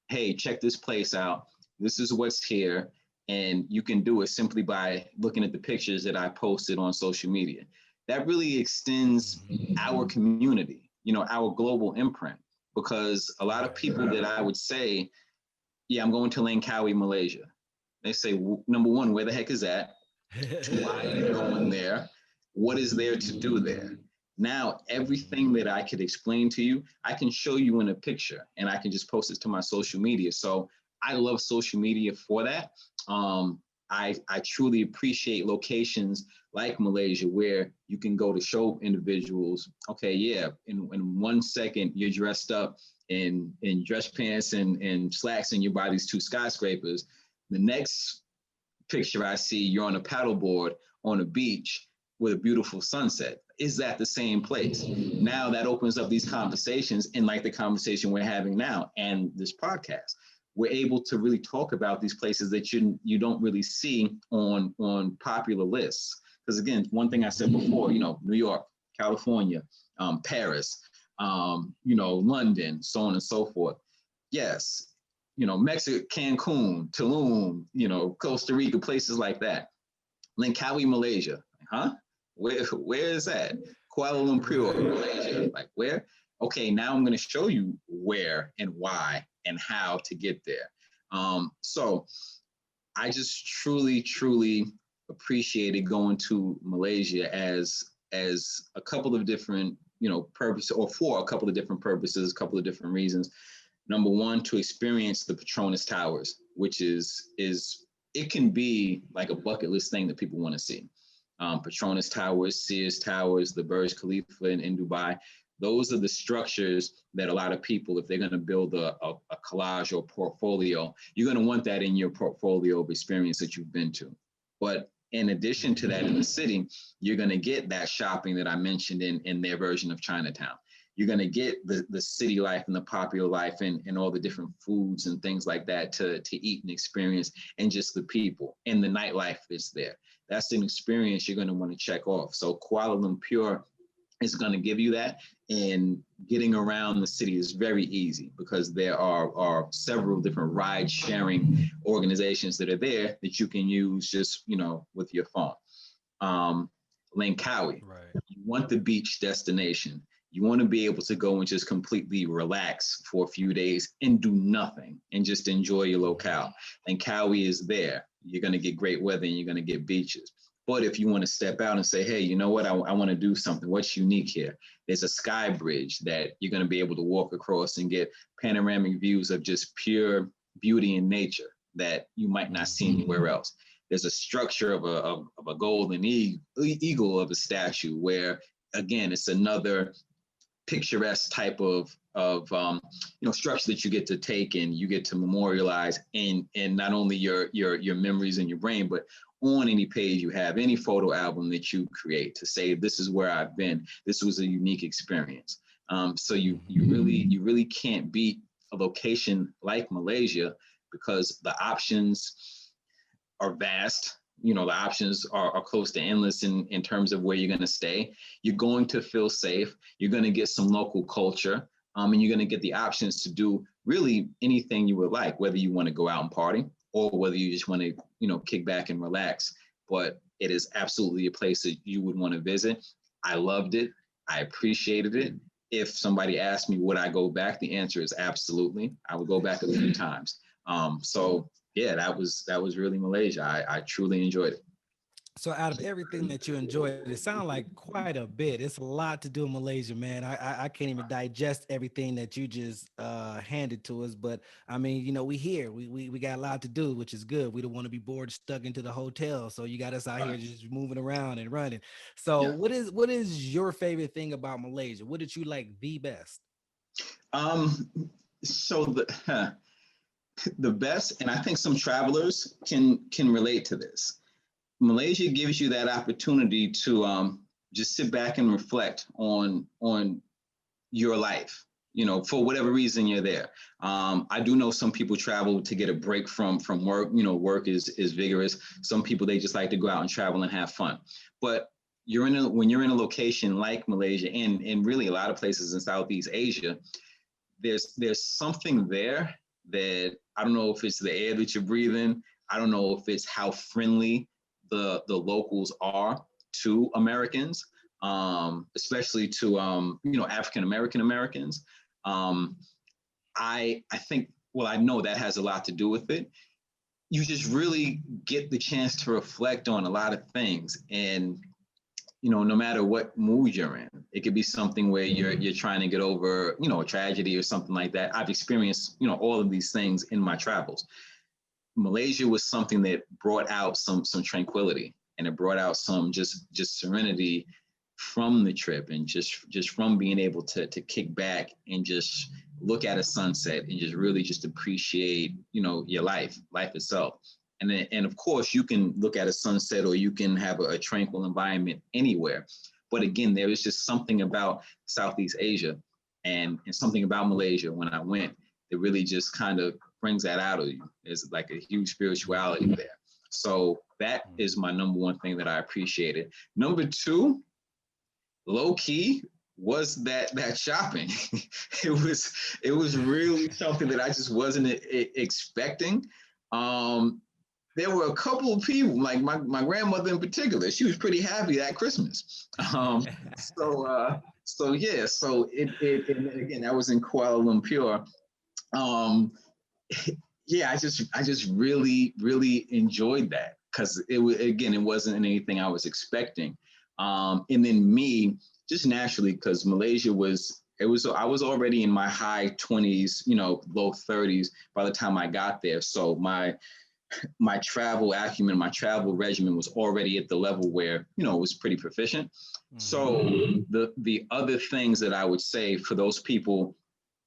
hey, check this place out. This is what's here. And you can do it simply by looking at the pictures that I posted on social media. That really extends our community, our global imprint, because a lot of people that I would say, yeah, I'm going to Langkawi, Malaysia. They say, number one, where the heck is that? Why are you going there? What is there to do there? Now, everything that I could explain to you, I can show you in a picture, and I can just post it to my social media. So I love social media for that. I truly appreciate locations like Malaysia where you can go to show individuals, okay, yeah, in 1 second, you're dressed up in dress pants and slacks and you're by these 2 skyscrapers. The next picture I see, you're on a paddleboard on a beach with a beautiful sunset. Is that the same place? Now that opens up these conversations, and like the conversation we're having now and this podcast, we're able to really talk about these places that you don't really see on popular lists. Because again, one thing I said before, New York, California, Paris, London, so on and so forth. Yes, Mexico, Cancun, Tulum, Costa Rica, places like that. Langkawi, Malaysia, huh? Where is that? Kuala Lumpur, Malaysia, like where? Okay, now I'm going to show you where and why and how to get there. So I just truly, truly appreciated going to Malaysia as a couple of different, purposes, or for a couple of different purposes, a couple of different reasons. Number one, to experience the Petronas Towers, which is it can be like a bucket list thing that people want to see. Petronas Towers, Sears Towers, the Burj Khalifa in Dubai. Those are the structures that a lot of people, if they're going to build a collage or portfolio, you're going to want that in your portfolio of experience that you've been to. But in addition to that, in the city, you're going to get that shopping that I mentioned in their version of Chinatown. You're going to get the city life and the popular life and all the different foods and things like that to eat and experience, and just the people and the nightlife that's there. That's an experience you're going to want to check off. So Kuala Lumpur is going to give you that, and getting around the city is very easy because there are several different ride sharing organizations that are there that you can use just, with your phone. Langkawi, right. You want the beach destination. You want to be able to go and just completely relax for a few days and do nothing and just enjoy your locale. Langkawi is there. You're going to get great weather and you're going to get beaches. But if you want to step out and say, hey, you know what, I want to do something. What's unique here? There's a sky bridge that you're going to be able to walk across and get panoramic views of just pure beauty in nature that you might not see anywhere else. There's a structure of a golden eagle of a statue where, again, it's another picturesque type of structure that you get to take and you get to memorialize in not only your memories in your brain, but on any page you have, any photo album that you create, to say, this is where I've been. This was a unique experience. So you really can't beat a location like Malaysia because the options are vast. The options are close to endless in terms of where you're going to stay. You're going to feel safe. You're going to get some local culture. And you're going to get the options to do really anything you would like, whether you want to go out and party or whether you just want to, kick back and relax. But it is absolutely a place that you would want to visit. I loved it. I appreciated it. If somebody asked me, would I go back? The answer is absolutely. I would go back a few times. So yeah, that was really Malaysia. I truly enjoyed it. So out of everything that you enjoyed, it sounds like quite a bit. It's a lot to do in Malaysia, man. I can't even digest everything that you just handed to us. But I mean, we here. We got a lot to do, which is good. We don't want to be bored, stuck into the hotel. So you got us out here Right. just moving around and running. So Yeah. what is your favorite thing about Malaysia? What did you like the best? Um, so the best, and I think some travelers can relate to this. Malaysia gives you that opportunity to just sit back and reflect on your life. For whatever reason you're there. I do know some people travel to get a break from work. Work is vigorous. Some people, they just like to go out and travel and have fun. But when you're in a location like Malaysia and really a lot of places in Southeast Asia, there's something there that I don't know if it's the air that you're breathing. I don't know if it's how friendly the locals are to Americans, especially to African Americans. Um, I think, well, I know that has a lot to do with it. You just really get the chance to reflect on a lot of things, and no matter what mood you're in, it could be something where you're trying to get over, a tragedy or something like that. I've experienced, all of these things in my travels. Malaysia was something that brought out some tranquility, and it brought out some just serenity from the trip, and just from being able to kick back and just look at a sunset and just really just appreciate your life itself. And of course you can look at a sunset, or you can have a tranquil environment anywhere, but again, there is just something about Southeast Asia and something about Malaysia when I went that really just kind of brings that out of you. There's like a huge spirituality there. So that is my number one thing that I appreciated. Number two, low key, was that shopping. it was really something that I just wasn't expecting. There were a couple of people, like my grandmother in particular. She was pretty happy at Christmas. So yeah, so it and again, that was in Kuala Lumpur. Um, yeah, I just really enjoyed that, because it wasn't anything I was expecting. And then me, just naturally, because Malaysia I was already in my high 20s, low 30s by the time I got there. So my travel acumen, my travel regimen was already at the level where, it was pretty proficient. So the other things that I would say for those people,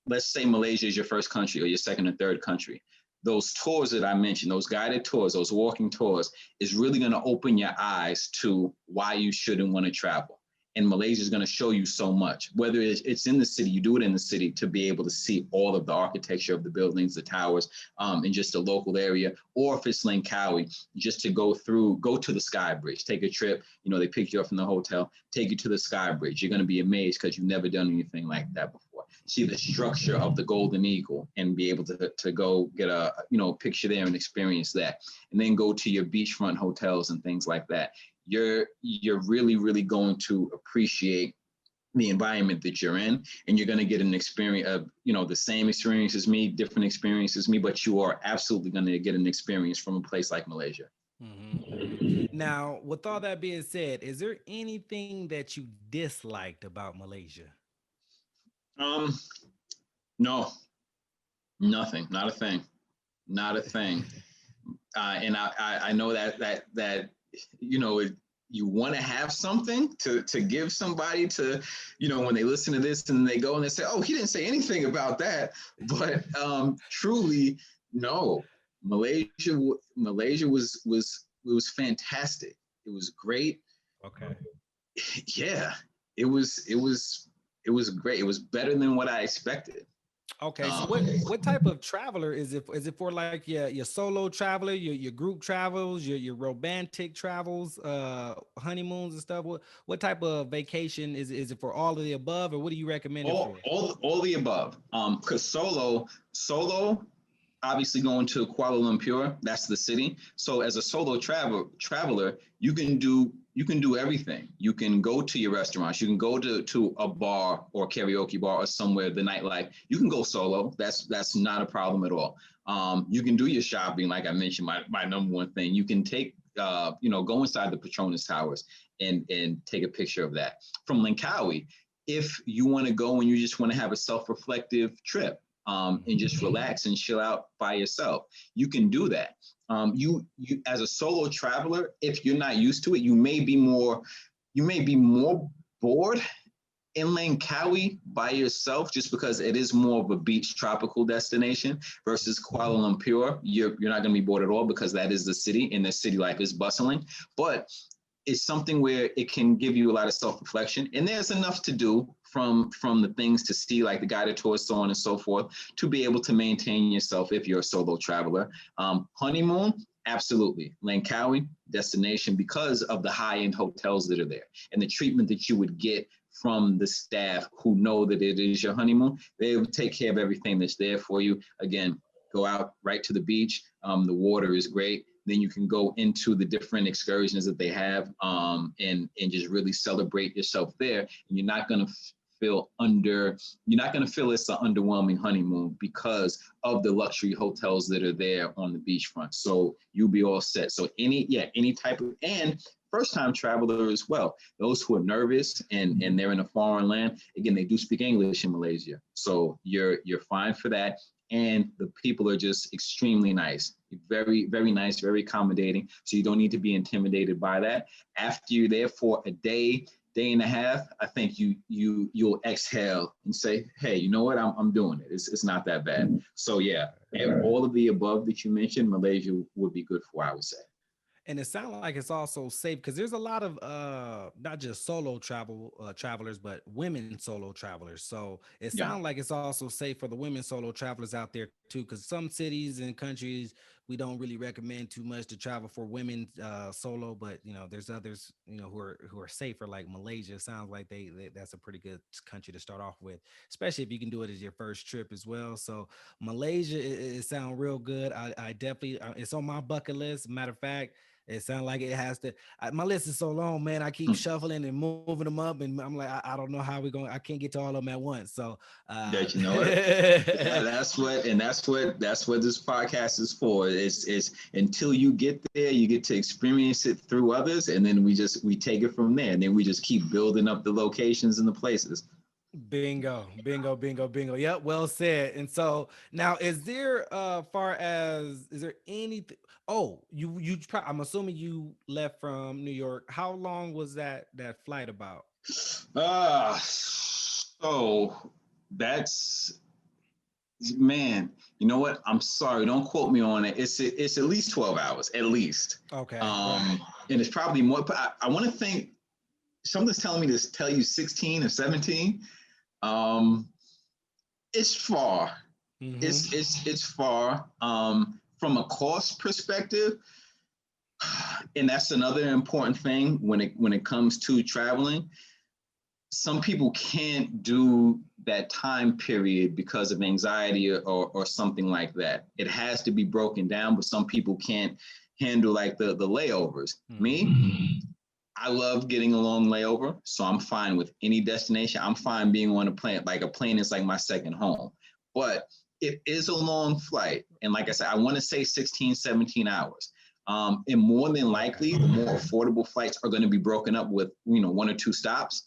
let's say Malaysia is your first country or your second or third country, those tours that I mentioned, those guided tours, those walking tours, is really going to open your eyes to why you shouldn't want to travel. And Malaysia is going to show you so much. Whether it's in the city, you do it in the city to be able to see all of the architecture of the buildings, the towers, in just a local area, or if it's Langkawi, just to go to the Sky Bridge, take a trip. They pick you up from the hotel, take you to the Sky Bridge. You're going to be amazed because you've never done anything like that before. See the structure of the Golden Eagle and be able to go get a picture there and experience that, and then go to your beachfront hotels and things like that. You're really going to appreciate the environment that you're in, and you're going to get an experience of the same experience as me, different experience as me, but you are absolutely going to get an experience from a place like Malaysia. Now, with all that being said, is there anything that you disliked about Malaysia? Um, no, nothing, not a thing, not a thing. And I know that you want to have something to give somebody to, when they listen to this and they go and they say, oh, he didn't say anything about that. But truly, no. Malaysia was fantastic. It was great. Okay. Yeah, it was great. It was better than what I expected. Okay, so Um, what type of traveler is it? Is it for like your solo traveler, your group travels, your romantic travels, honeymoons and stuff? What type of vacation is it for? All of the above, or what do you recommend it for? all the above. Because solo, obviously going to Kuala Lumpur, that's the city. So as a solo traveler, you can do you can do everything. You can go to your restaurants. You can go to a bar or karaoke bar or somewhere, the nightlife. You can go solo. That's not a problem at all. You can do your shopping, like I mentioned, my number one thing. You can take, go inside the Petronas Towers and take a picture of that. From Langkawi, if you want to go and you just want to have a self-reflective trip, and just relax and chill out by yourself, you can do that. You as a solo traveler, if you're not used to it, you may be more bored in Langkawi by yourself, just because it is more of a beach tropical destination versus Kuala Lumpur. You're not going to be bored at all, because that is the city, and the city life is bustling. But it's something where it can give you a lot of self-reflection, and there's enough to do from the things to see, like the guided tours, so on and so forth, to be able to maintain yourself if you're a solo traveler. Honeymoon, absolutely. Langkawi, destination, because of the high-end hotels that are there and the treatment that you would get from the staff who know that it is your honeymoon. They will take care of everything that's there for you. Again, go out right to the beach. The water is great. Then you can go into the different excursions that they have, and just really celebrate yourself there. And you're not going to feel it's an underwhelming honeymoon because of the luxury hotels that are there on the beachfront. So you'll be all set. So any type of, and first-time traveler as well. Those who are nervous and they're in a foreign land, again, they do speak English in Malaysia. So you're fine for that. And the people are just extremely nice, very, very nice, very accommodating. So you don't need to be intimidated by that. After you're there for a day and a half, I think you'll exhale and say, hey, you know what? I'm doing it. It's not that bad. So yeah, and all of the above that you mentioned, Malaysia would be good for, I would say. And it sounds like it's also safe, because there's a lot of not just solo travelers, but women solo travelers. So it Yeah. sounds like it's also safe for the women solo travelers out there too, because some cities and countries we don't really recommend too much to travel for women solo, but there's others who are safer, like Malaysia. It sounds like they that's a pretty good country to start off with, especially if you can do it as your first trip as well. So Malaysia, it sounds real good. I definitely, it's on my bucket list. Matter of fact, it sounds like it has to. My list is so long, man. I keep shuffling and moving them up, and I'm like, I don't know how we're going. I can't get to all of them at once. So, That you know what? That's what this podcast is for. It's until you get there, you get to experience it through others, and then we take it from there, and then we just keep building up the locations and the places. Bingo, bingo, bingo, bingo. Yep, well said. And so now, is there is there anything? Oh, I'm assuming you left from New York. How long was that flight about? So that's, man, you know what? I'm sorry, don't quote me on it. It's at least 12 hours, at least. Okay. Right. And it's probably more. I want to think something's telling me to tell you 16 or 17. It's far. Mm-hmm. It's far. From a cost perspective, and that's another important thing when it comes to traveling. Some people can't do that time period because of anxiety or something like that. It has to be broken down, but some people can't handle like the layovers. Mm-hmm. Me, I love getting a long layover, so I'm fine with any destination. I'm fine being on a plane. Like a plane is like my second home, but it is a long flight. And like I said, I want to say 16, 17 hours. And more than likely, the more affordable flights are going to be broken up with, 1 or 2 stops.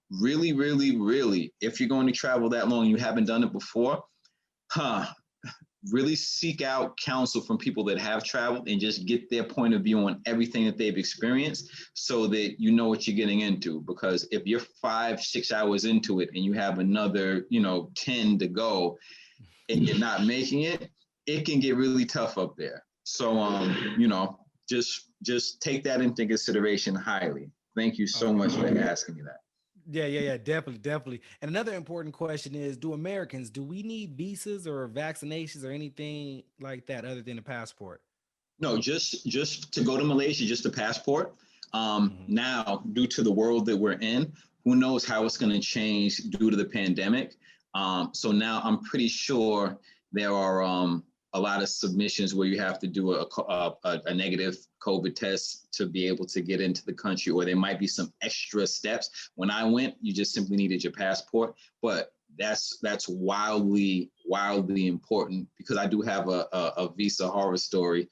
Really, really, really, if you're going to travel that long, you haven't done it before, really seek out counsel from people that have traveled and just get their point of view on everything that they've experienced so that you know what you're getting into. Because if you're 5-6 hours into it and you have another, 10 to go and you're not making it, it can get really tough up there. So, just take that into consideration highly. Thank you so much for asking me that. Yeah, definitely. And another important question is, do we need visas or vaccinations or anything like that other than a passport? No, just to go to Malaysia, just a passport. Now, due to the world that we're in, who knows how it's going to change due to the pandemic. So now I'm pretty sure there are a lot of submissions where you have to do a negative COVID test to be able to get into the country, or there might be some extra steps. When I went, you just simply needed your passport, but that's wildly important, because I do have a visa horror story.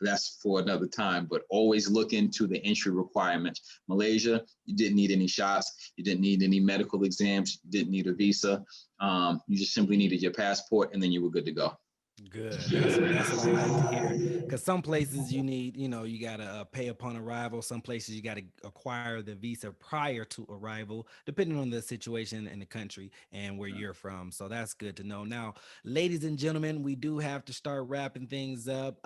That's for another time, but always look into the entry requirements. Malaysia, you didn't need any shots. You didn't need any medical exams. You didn't need a visa. You just simply needed your passport, and then you were good to go. Good. That's what I like to hear. Because some places you need, you gotta pay upon arrival. Some places you gotta acquire the visa prior to arrival, depending on the situation in the country and where you're from. So that's good to know. Now, ladies and gentlemen, we do have to start wrapping things up.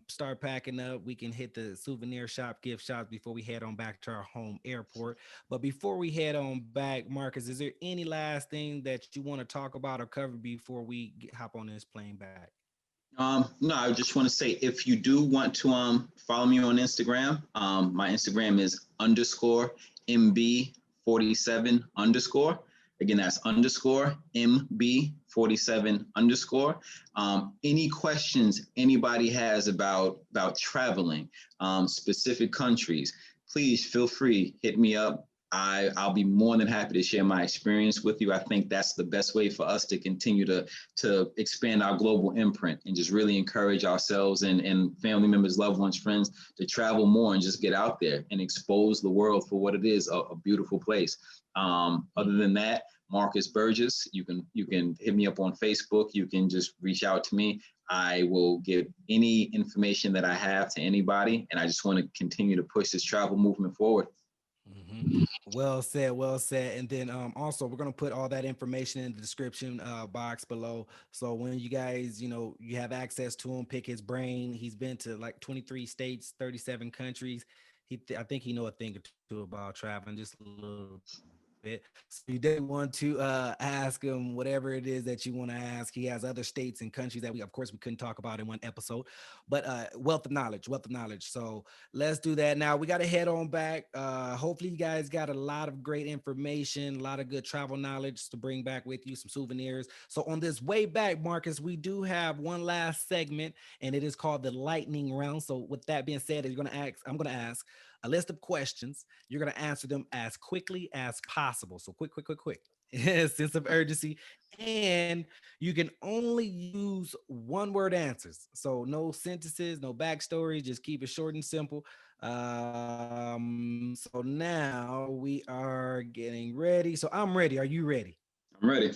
Start packing up. We can hit the souvenir shop, gift shops before we head on back to our home airport. But before we head on back, Marcus, is there any last thing that you want to talk about or cover before we hop on this plane back? No, I just want to say, if you do want to follow me on Instagram, my Instagram is _MB47 _. Again, that's _MB47 _. Any questions anybody has about traveling, specific countries, please feel free, hit me up. I'll be more than happy to share my experience with you. I think that's the best way for us to continue to expand our global imprint, and just really encourage ourselves and family members, loved ones, friends to travel more and just get out there and expose the world for what it is, a beautiful place. Other than that, Marcus Burgess, you can hit me up on Facebook. You can just reach out to me. I will give any information that I have to anybody, and I just want to continue to push this travel movement forward. Mm-hmm. Well said, well said. And then also we're gonna put all that information in the description box below. So when you guys, you have access to him, pick his brain. He's been to like 23 states, 37 countries. I think he know a thing or two about traveling, just a little bit. So you definitely want to ask him whatever it is that you want to ask. He has other states and countries that of course, we couldn't talk about in one episode, but wealth of knowledge. So let's do that now. We got to head on back. Hopefully, you guys got a lot of great information, a lot of good travel knowledge to bring back with you, some souvenirs. So on this way back, Marcus, we do have one last segment, and it is called the lightning round. So with that being said, I'm going to ask a list of questions. You're going to answer them as quickly as possible. So quick. Sense of urgency. And you can only use one word answers. So no sentences, no backstory. Just keep it short and simple. So now we are getting ready. So I'm ready. Are you ready? I'm ready.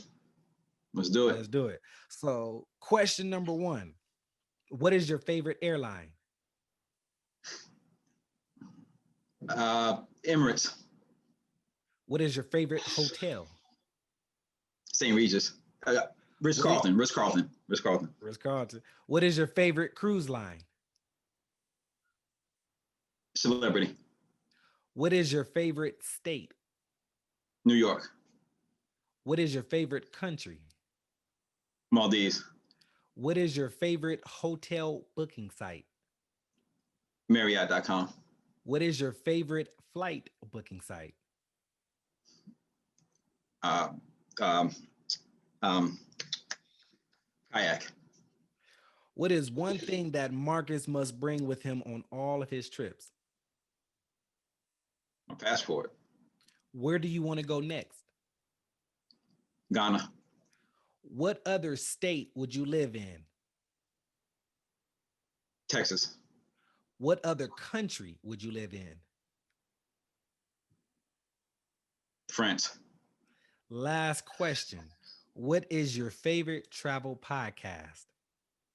Let's do it. Let's do it. So question number 1. What is your favorite airline? Emirates. What is your favorite hotel? St. Regis. Ritz-Carlton. Ritz-Carlton. Ritz-Carlton. What is your favorite cruise line? Celebrity. What is your favorite state? New York. What is your favorite country? Maldives. What is your favorite hotel booking site? Marriott.com. What is your favorite flight booking site? Kayak. What is one thing that Marcus must bring with him on all of his trips? My passport. Where do you want to go next? Ghana. What other state would you live in? Texas. What other country would you live in? France. Last question. What is your favorite travel podcast?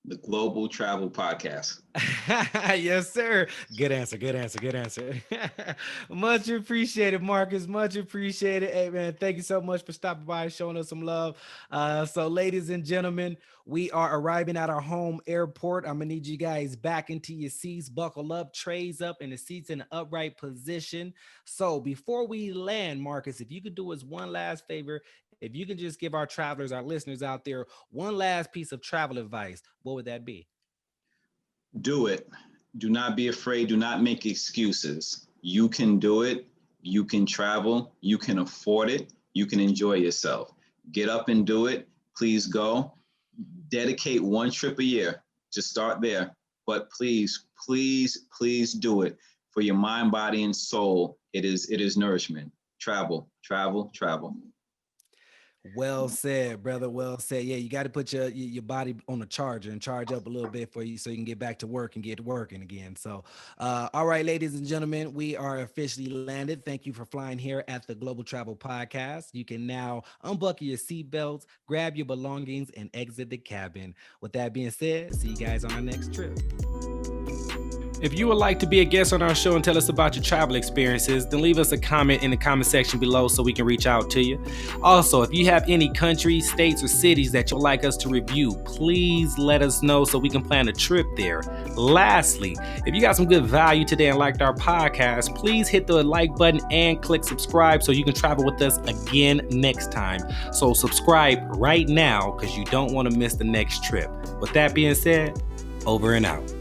The Global Travel Podcast. Yes, sir. Good answer. Much appreciated, Marcus. Much appreciated. Hey, man, thank you so much for stopping by and showing us some love. So, ladies and gentlemen, we are arriving at our home airport. I'm going to need you guys back into your seats. Buckle up, trays up, and the seats in an upright position. So, before we land, Marcus, if you could do us one last favor, if you can just give our travelers, our listeners out there, one last piece of travel advice, what would that be? Do it. Do not be afraid. Do not make excuses. You can do it. You can travel. You can afford it. You can enjoy yourself. Get up and do it. Please go. dedicate one trip a year. Just start there. But please, please, please do it for your mind, body, and soul. It is nourishment. Travel, travel, travel. Well said, brother. Well said. Yeah, you got to put your body on a charger and charge up a little bit for you so you can get back to work and get working again. So, all right, ladies and gentlemen, we are officially landed. Thank you for flying here at the Global Travel Podcast. You can now unbuckle your seatbelts, grab your belongings, and exit the cabin. With that being said, see you guys on our next trip. If you would like to be a guest on our show and tell us about your travel experiences, then leave us a comment in the comment section below so we can reach out to you. Also, if you have any countries, states, or cities that you'd like us to review, please let us know so we can plan a trip there. Lastly, if you got some good value today and liked our podcast, please hit the like button and click subscribe so you can travel with us again next time. So subscribe right now because you don't want to miss the next trip. With that being said, over and out.